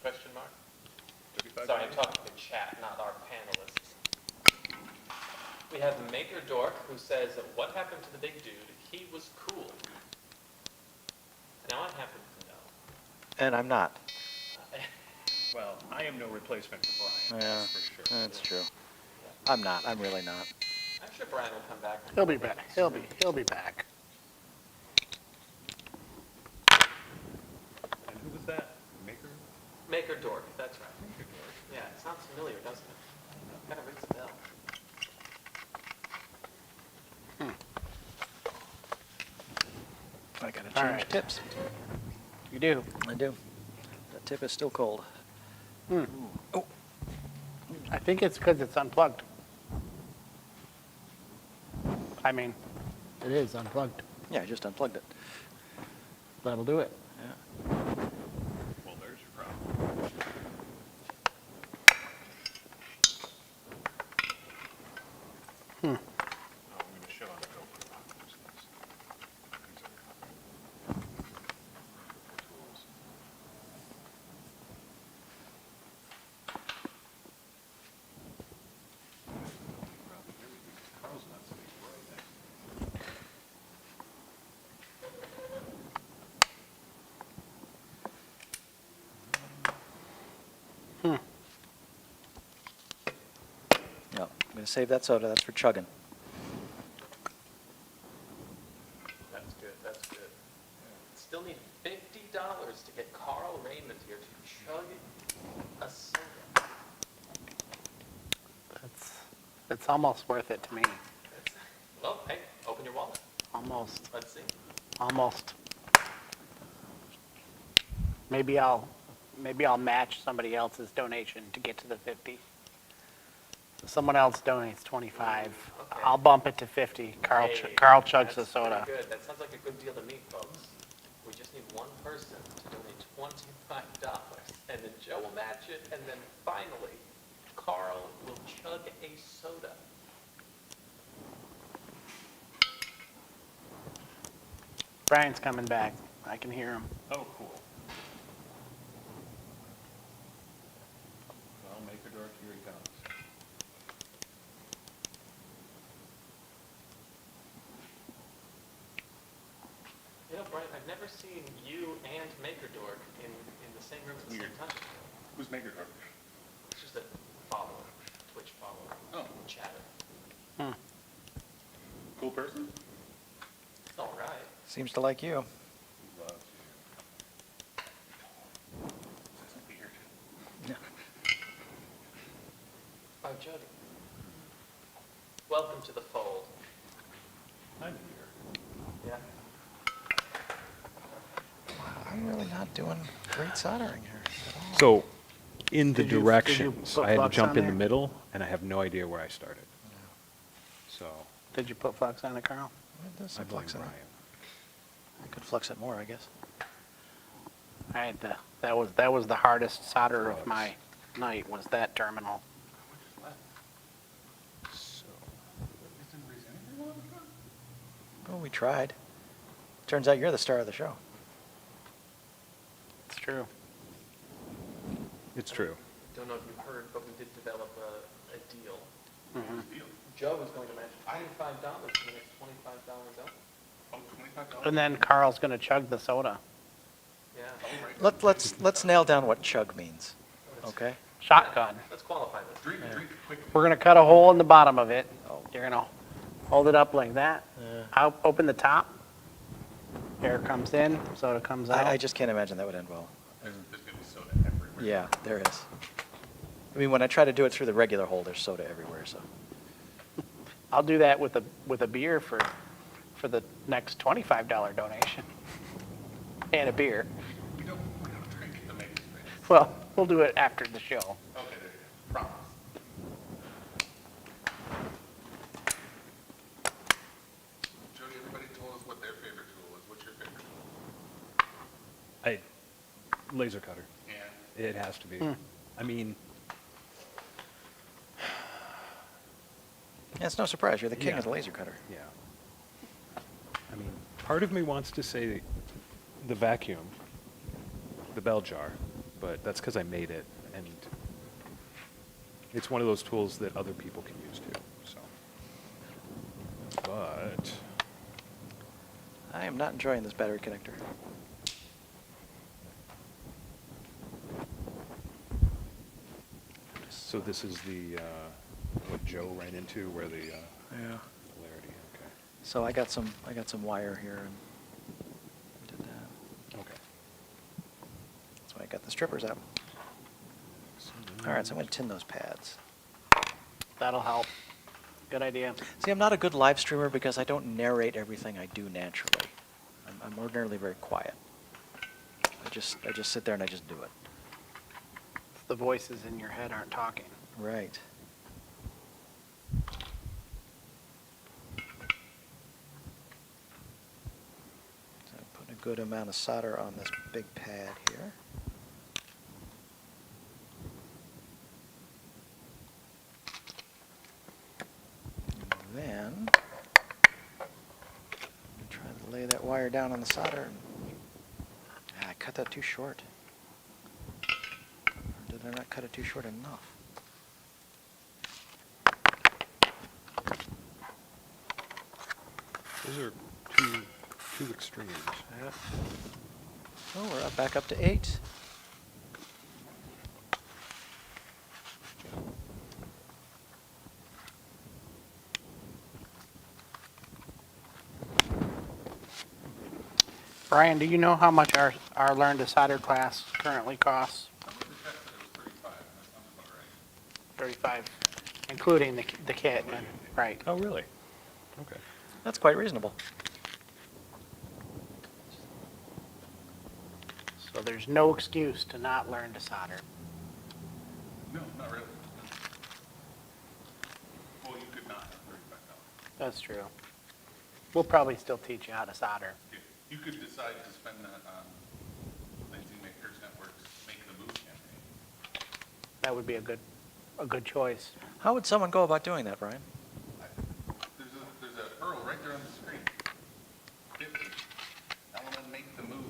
Question mark? Sorry, I'm talking to chat, not our panelists. We have Maker Dork, who says, what happened to the big dude? He was cool. Now I happen to know. And I'm not. Well, I am no replacement for Brian, Yeah, that's for sure. that's true. I'm not. I'm really not. I'm sure Brian will come back. He'll be back. He'll be back. And who was that? Maker? Maker Dork, that's right. Yeah, it sounds familiar, doesn't it? Kind of rings a bell. I gotta All change right. tips. You do. I do. That tip is still cold. Oh, I think it's because it's unplugged. I mean, it is unplugged. yeah, I just unplugged it. That'll do it. Yeah. Well, there's your problem. Oh, I'm gonna show on the GoPro. These are tools. Carl's not sitting right next to me. No, I'm gonna save that soda. That's for chugging. That's good, that's good. Still need $50 to get Carl Raymond here to chug a soda. It's almost worth it to me. Well, hey, open your wallet. Almost. Let's see. Almost. Maybe I'll match somebody else's donation to get to the 50. Someone else donates 25. Okay. I'll bump it to 50. Carl, Hey, Carl chugs the that's pretty soda. good. That sounds like a good deal to me, folks. We just need one person to donate $25, and then Joe will match it, and then finally, Carl will chug a soda. Brian's coming back. I can hear him. Oh, cool. Well, make a dark, here he comes. You know, Brian, I've never seen you and Maker Dork in the same room at the Weird. same time. Who's Maker Dark? It's just a follower, Twitch follower, Oh, chatter. cool person? It's all right. Seems to like you. Loves you. That's weird. Oh, Jody. Welcome to the fold. I'm here. Yeah. I'm really not doing great soldering here at all. So, in the Did you directions, put I had to flux jump on in the there? middle, and I have no idea where I started. So, Did you put flux on it, Carl? There's I some blame flux in it. Brian. I could flux it more, I guess. I had to, that was the hardest solder of Flux. my night, was that terminal. So, Well, we tried. Turns out you're the star of the show. It's true. it's true. Don't know if you heard, but we did develop a deal. Mhm. Joe is going to match $25 for the next $25 up. Oh, $25? And then Carl's gonna chug the soda. Yeah. Let's nail down what chug means, okay? Shotgun. Let's qualify this. Drink quickly. We're gonna cut a hole in the bottom of it. Oh. You're gonna hold it up like that. I'll open the top. Air comes in, soda comes out. I just can't imagine that would end well. There's gonna be soda everywhere. Yeah, there is. I mean, when I try to do it through the regular hole, there's soda everywhere, so. I'll do that with a beer for the next $25 donation. And a beer. We don't drink at the maker space. Well, we'll do it after the show. Okay, there you go. Promise. Jody, everybody told us what their favorite tool was. What's your favorite tool? Laser cutter. And It has to be. I mean, Yeah, it's no surprise, you're the king Yeah. of the laser cutter. yeah. I mean, part of me wants to say the vacuum, the bell jar, but that's because I made it, and it's one of those tools that other people can use too, so. But, I am not enjoying this battery connector. so this is the, what Joe ran into, where the Yeah. polarity, okay. So I got some wire here and did that. Okay. That's why I got the strippers out. All right, so I'm gonna tin those pads. That'll help. Good idea. See, I'm not a good live streamer because I don't narrate everything I do naturally. I'm ordinarily very quiet. I just sit there and I just do it. The voices in your head aren't talking. Right. So I'm putting a good amount of solder on this big pad here. And then I'm trying to lay that wire down on the solder. And, I cut that too short. Or did I not cut it too short enough? Those are two extremes. Oh, we're back up to 8. Brian, do you know how much our Learn to Solder class currently costs? somebody tested it was 35. That sounds about right. 35, including the kit, right? Oh, really? Okay. That's quite reasonable. So there's no excuse to not learn to solder. No, not really. That's true. We'll probably still teach you how to solder. You could decide to spend that on Lansing Makers Network's Make the Move campaign. That would be a good choice. How would someone go about doing that, Brian? There's a URL right there on the screen. 50. Element Make the Move.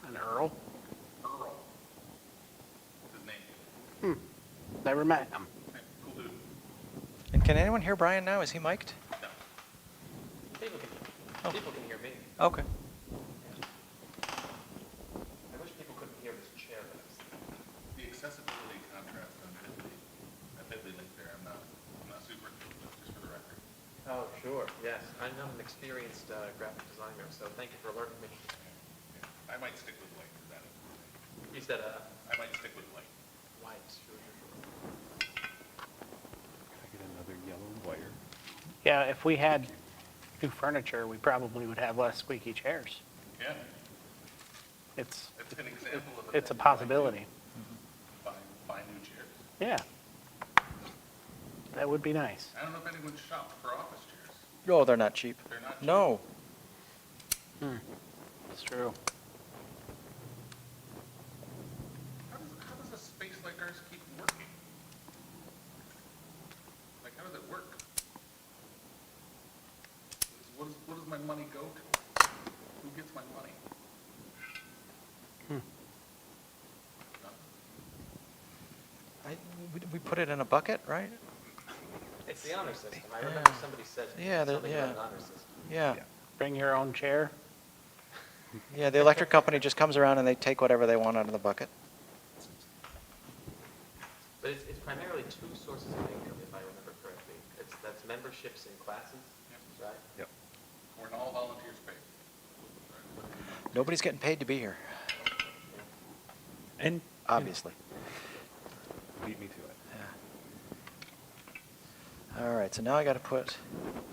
An Earl? Earl. His name. Never met him. Okay, cool dude. And can anyone hear Brian now? Is he mic'd? No. Oh. People can hear me. Okay. I wish people couldn't hear this chair. The accessibility contrast on Bitly, that Bitly link there, I'm not super, just for the record. Oh, sure, yes. I'm not an experienced graphic designer, so thank you for alerting me. Yeah. I might stick with Link for that. You said, I might stick with Link. white, sure. Can I get another yellow wire? Yeah, if we had new furniture, we probably would have less squeaky chairs. Yeah, It's, it's an example of. it's a possibility. Buy new chairs. Yeah. That would be nice. I don't know if anyone shopped for office chairs. Oh, they're not cheap. They're not cheap. No. It's true. How does a space like ours keep working? Like, how does it work? What does my money go to? Who gets my money? We put it in a bucket, right? It's the honor system. I remember somebody said Yeah, something yeah. about an honor system. Yeah. Bring your own chair. Yeah, the electric company just comes around and they take whatever they want out of the bucket. But it's primarily two sources of income, if I remember correctly. That's memberships in classes, right? Yep. We're in all volunteer space. Nobody's getting paid to be here, And obviously. beat me to it. Yeah. All right, so now I got to put,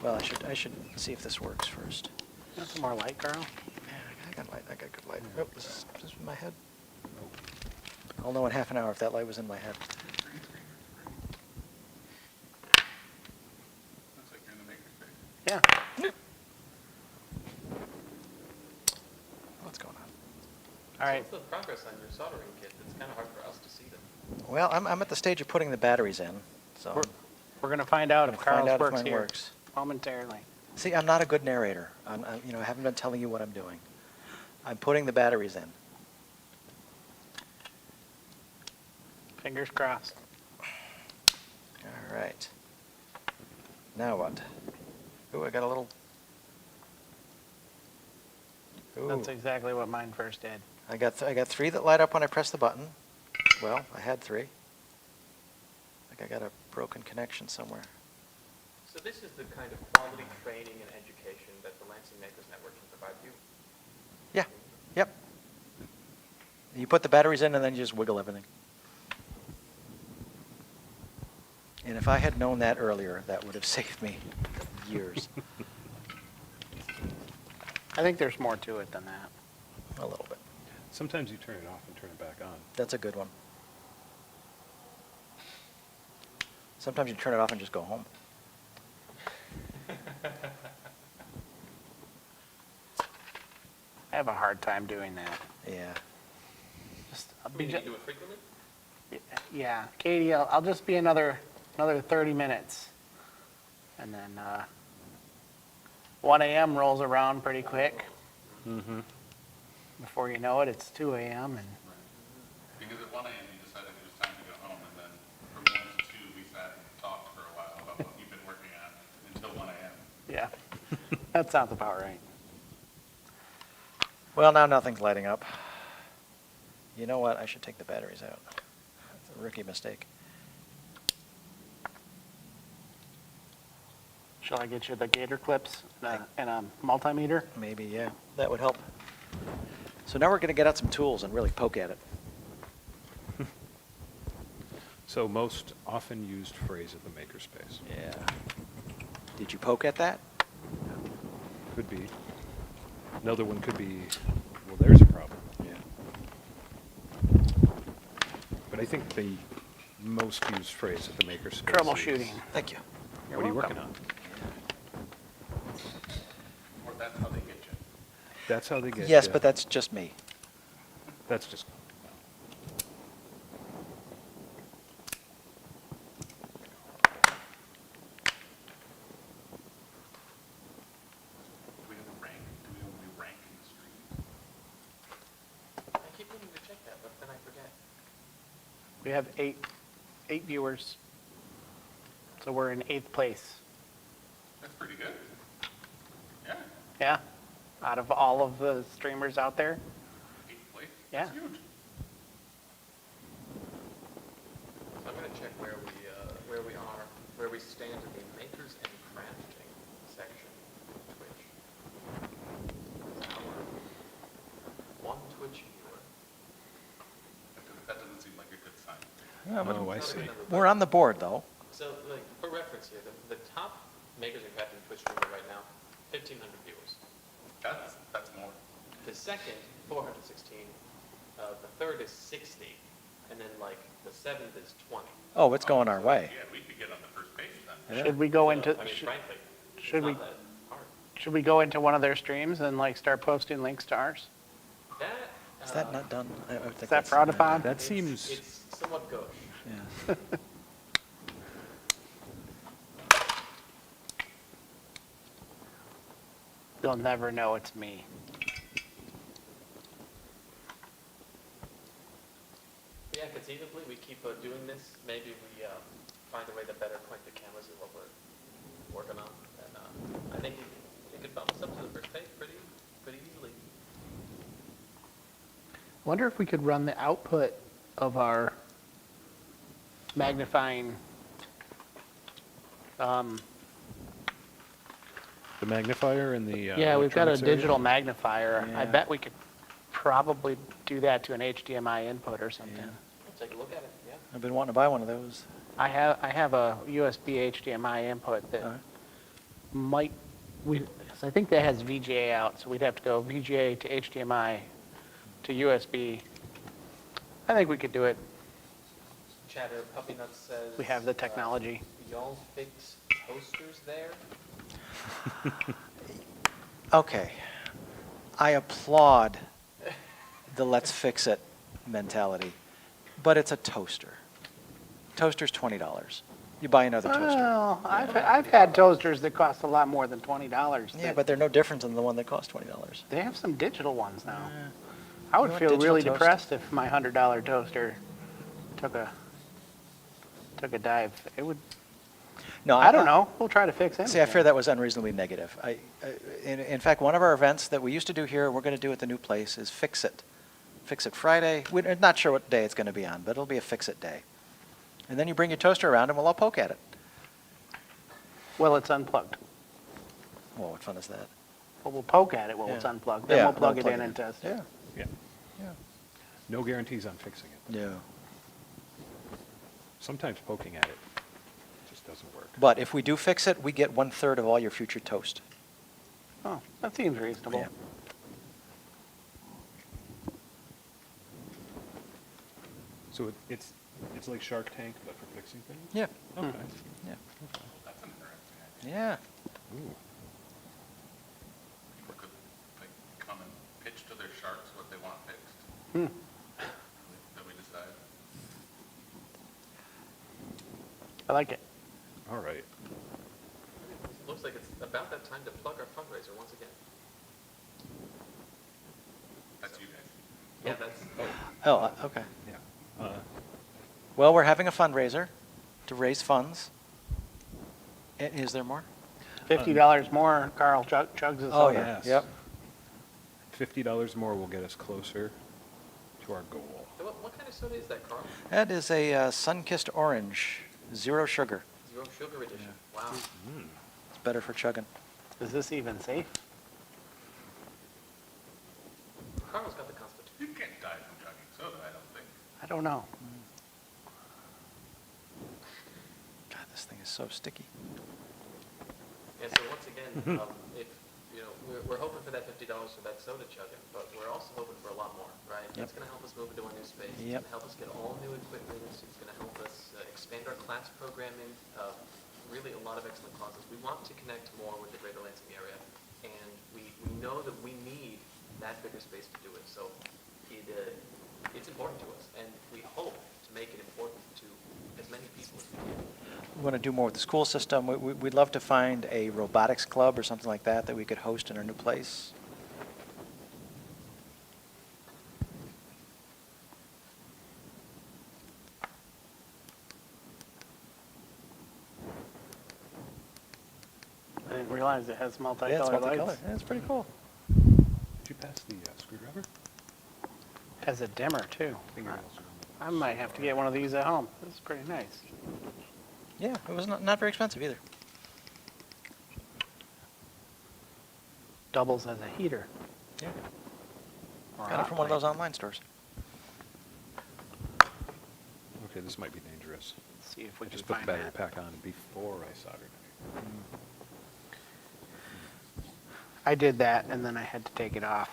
well, I should see if this works first. Want some more light, Carl? Yeah, I got light. I got good light. Oh, this is in my head. I'll know in half an hour if that light was in my head. Looks like you're in the makerspace. Yeah. What's going on? All right. So what's the progress on your soldering kit? It's kind of hard for us to see them. Well, I'm at the stage of putting the batteries in, so We're going to find out if I'll Carl's find out if works mine here works. momentarily. See, I'm not a good narrator. I haven't been telling you what I'm doing. I'm putting the batteries in. Fingers crossed. All right. Now what? Ooh, I got a little. Ooh. That's exactly what mine first did. I got 3 that light up when I press the button. Well, I had 3. I think I got a broken connection somewhere. So this is the kind of quality training and education that the Lansing Makers Network can provide you. Yeah. Yep. You put the batteries in and then you just wiggle everything. And if I had known that earlier, that would have saved me years. I think there's more to it than that. A little bit. Sometimes you turn it off and turn it back on. That's a good one. Sometimes you turn it off and just go home. I have a hard time doing that. Yeah. Just, Do you do it frequently? yeah, Katie, I'll just be another 30 minutes. And then 1 a.m. rolls around pretty quick. Mm-hmm. Before you know it, it's 2 a.m. and Because at 1 a.m. you decided it was time to go home, and then from 1 to 2 we sat and talked for a while about what you've been working on until 1 a.m. yeah, that sounds about right. Well, now nothing's lighting up. You know what? I should take the batteries out. That's a rookie mistake. Shall I get you the gator clips and a multimeter? Maybe, yeah. That would help. So now we're going to get out some tools and really poke at it. So most often used phrase of the makerspace. Yeah. Did you poke at that? Could be. Another one could be, well, there's a problem. Yeah. But I think the most used phrase of the makerspace is, Troubleshooting. Thank you. You're what are you welcome. working on? That's how they get you. That's how they get Yes, you. but that's just me. That's just, Do we have a rank? Do we have a new rank in the street? I keep meaning to check that, but then I forget. We have eight viewers. So we're in 8th place. That's pretty good. Yeah, Yeah, out of all of the streamers out there. 8th place. Yeah. That's huge. So I'm gonna check where we are, where we stand in the makers and crafting section of Twitch. Our one Twitch viewer. That doesn't seem like a good sign. oh, I Not a see. good number, We're on the board, though. So, like, for reference here, the top makers and crafting Twitch streamer right now, 1,500 viewers. That's more. The second, 416. The third is 60, and then like the seventh is 20. Oh, it's going our way. Yeah, we could get on the first page then. Yeah. Should we go So, into, I mean, frankly, it's should we- not that hard. should we go into one of their streams and like start posting links to ours? That Is that not done? I think Is that that's- frowned upon? That seems, It's somewhat gauche. Yeah. They'll never know it's me. But yeah, conceivably, we keep doing this. Maybe we find a way to better point the cameras is what we're working on. And I think it could bump us up to the first page pretty easily. Wonder if we could run the output of our magnifying, the magnifier and the. yeah, we've got a electronics area? digital magnifier. I Yeah. bet we could probably do that to an HDMI input or something. Yeah. We'll take a look at it, yeah. I've been wanting to buy one of those. I have a USB HDMI input that Alright. might, 'cause I think that has VGA out, so we'd have to go VGA to HDMI to USB. I think we could do it. Chatter Puppy Nuts says. We have the technology. Y'all fix toasters there? Okay. I applaud the let's fix it mentality, but it's a toaster. Toaster's $20. You buy another toaster. Well, I've had toasters that cost a lot more than $20. Yeah, but they're no different than the one that cost $20. They have some digital ones now. I would You want feel digital really toast? depressed if my $100 toaster took a dive. It would, No, I don't know. We'll try to fix it. See, I fear that was unreasonably negative. In fact, one of our events that we used to do here, we're going to do at the new place, is Fix It. Fix It Friday. We're not sure what day it's going to be on, but it'll be a Fix It day. And then you bring your toaster around and we'll all poke at it. Well, it's unplugged. Well, what fun is that? Well, we'll poke at it while it's Yeah. unplugged. Then Yeah, we'll plug we'll it in and test it. Yeah. Yeah. No guarantees on fixing it. Yeah. Sometimes poking at it just doesn't work. But if we do fix it, we get 1/3 of all your future toast. Oh, that seems reasonable. Yeah. So it's like Shark Tank, but for fixing things? Yeah. Okay. Yeah. That's an interesting idea. Yeah. Ooh. Or could, like, come and pitch to their sharks what they want fixed. That we decide. I like it. All right. Looks like it's about that time to plug our fundraiser once again. That's you guys. Yeah, that's, Oh, okay. Yeah. Well, we're having a fundraiser to raise funds. Is there more? $50 more, Carl chugs his Oh, soda. yeah. Yes. Yep. $50 more will get us closer to our goal. what kind of soda is that, Carl? That is a sun-kissed orange, 0 sugar. Zero sugar edition. Wow. It's better for chugging. Is this even safe? Carl's got the constitution. You can't die from chugging soda, I don't think. I don't know. God, this thing is so sticky. And so once again, if, we're hoping for that $50 for that soda chugging, but we're also hoping for a lot more, right? Yep. It's gonna help us move into a new space. It's Yep. gonna help us get all new equipment. It's gonna help us expand our class programming. Really a lot of excellent causes. We want to connect more with the greater Lansing area. and we know that we need that bigger space to do it. So it's important to us, and we hope to make it important to as many people as we can. We want to do more with the school system. We'd love to find a robotics club or something like that that we could host in our new place. I didn't realize it has Yeah, it's multicolored multicolor. lights. Yeah, it's pretty cool. Did you pass the screwdriver? Has a dimmer too. Fingernails are I might have to get one of these at home. This is pretty nice. Yeah, it was not very expensive either. Doubles as a heater. Yeah. or Got it hot from one of plate. those online stores. Okay, this might be dangerous. Let's see if we I can just put the find battery that. pack on before I soldered it. I did that and then I had to take it off.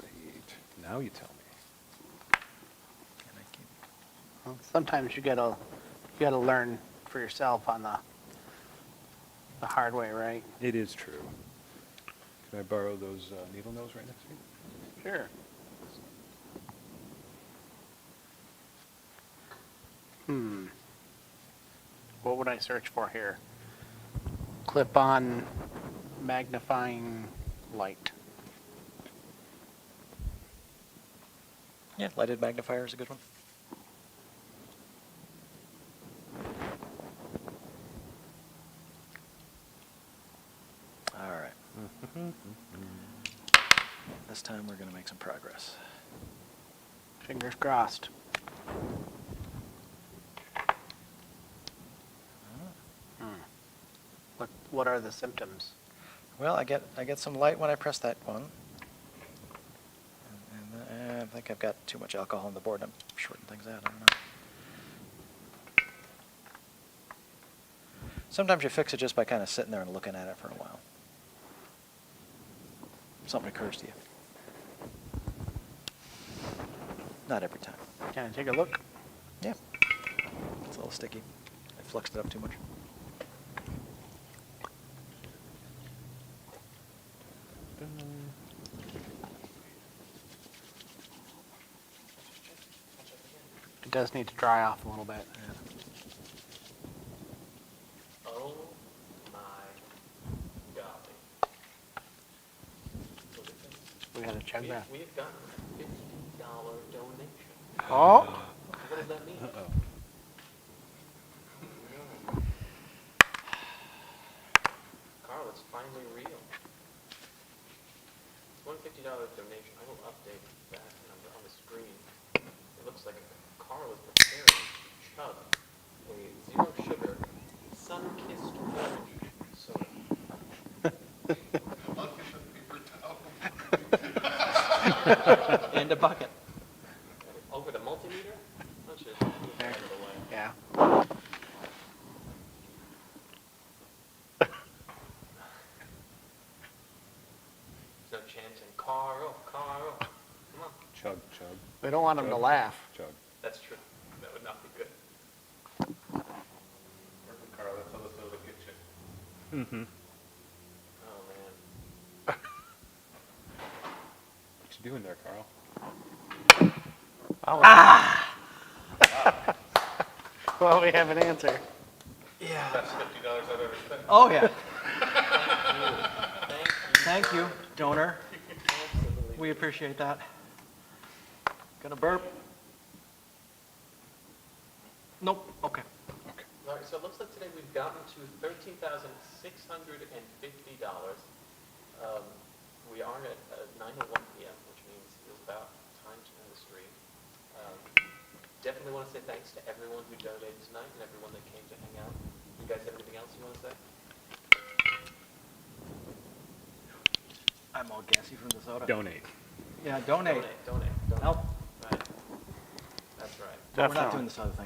Great. Now you tell me. And I keep- Well, sometimes you gotta learn for yourself on the hard way, right? It is true. Can I borrow those needle nose right next to me? Sure. What would I search for here? Clip-on magnifying light. Yeah, lighted magnifier is a good one. All right. This time we're going to make some progress. Fingers crossed. What are the symptoms? Well, I get some light when I press that one. And I think I've got too much alcohol on the board. I'm shorting things out. I don't know. Sometimes you fix it just by kind of sitting there and looking at it for a while. Something occurs to you. Not every time. Can I take a look? Yeah. It's a little sticky. I fluxed it up too much. It does need to dry off a little bit. Oh my golly. Look at this. We gotta check that. We have gotten a $50 donation. Oh, What does that mean? Uh-oh. Carl, it's finally real. $150 donation. I will update that number on the screen. It looks like Carl is preparing to chug a zero sugar, sun-kissed orange soda. And a bucket. Over the multimeter? Let's just move that out of the way. yeah. There's no chanting, Carl, Carl. Come on. Chug, chug, We don't want them to Chug. laugh. chug. That's true. That would not be good. Perfect, Carl, that's how the soda gets you. Mm-hmm. Oh, man. What you doing there, Carl? Well, we have an answer. Best $50 I've ever spent. Oh, yeah. Thank you. Thank you, donor. Absolutely. We appreciate that. Gonna burp? Nope. Okay. Okay. All right, so it looks like today we've gotten to $13,650. We are at 9:01 p.m., which means it's about time to end the stream. Definitely want to say thanks to everyone who donated tonight and everyone that came to hang out. You guys have anything else you want to say? I'm all gassy from the soda. Donate. Yeah, donate. Donate. Help. Right. That's right. But we're not Definitely. doing this other thing.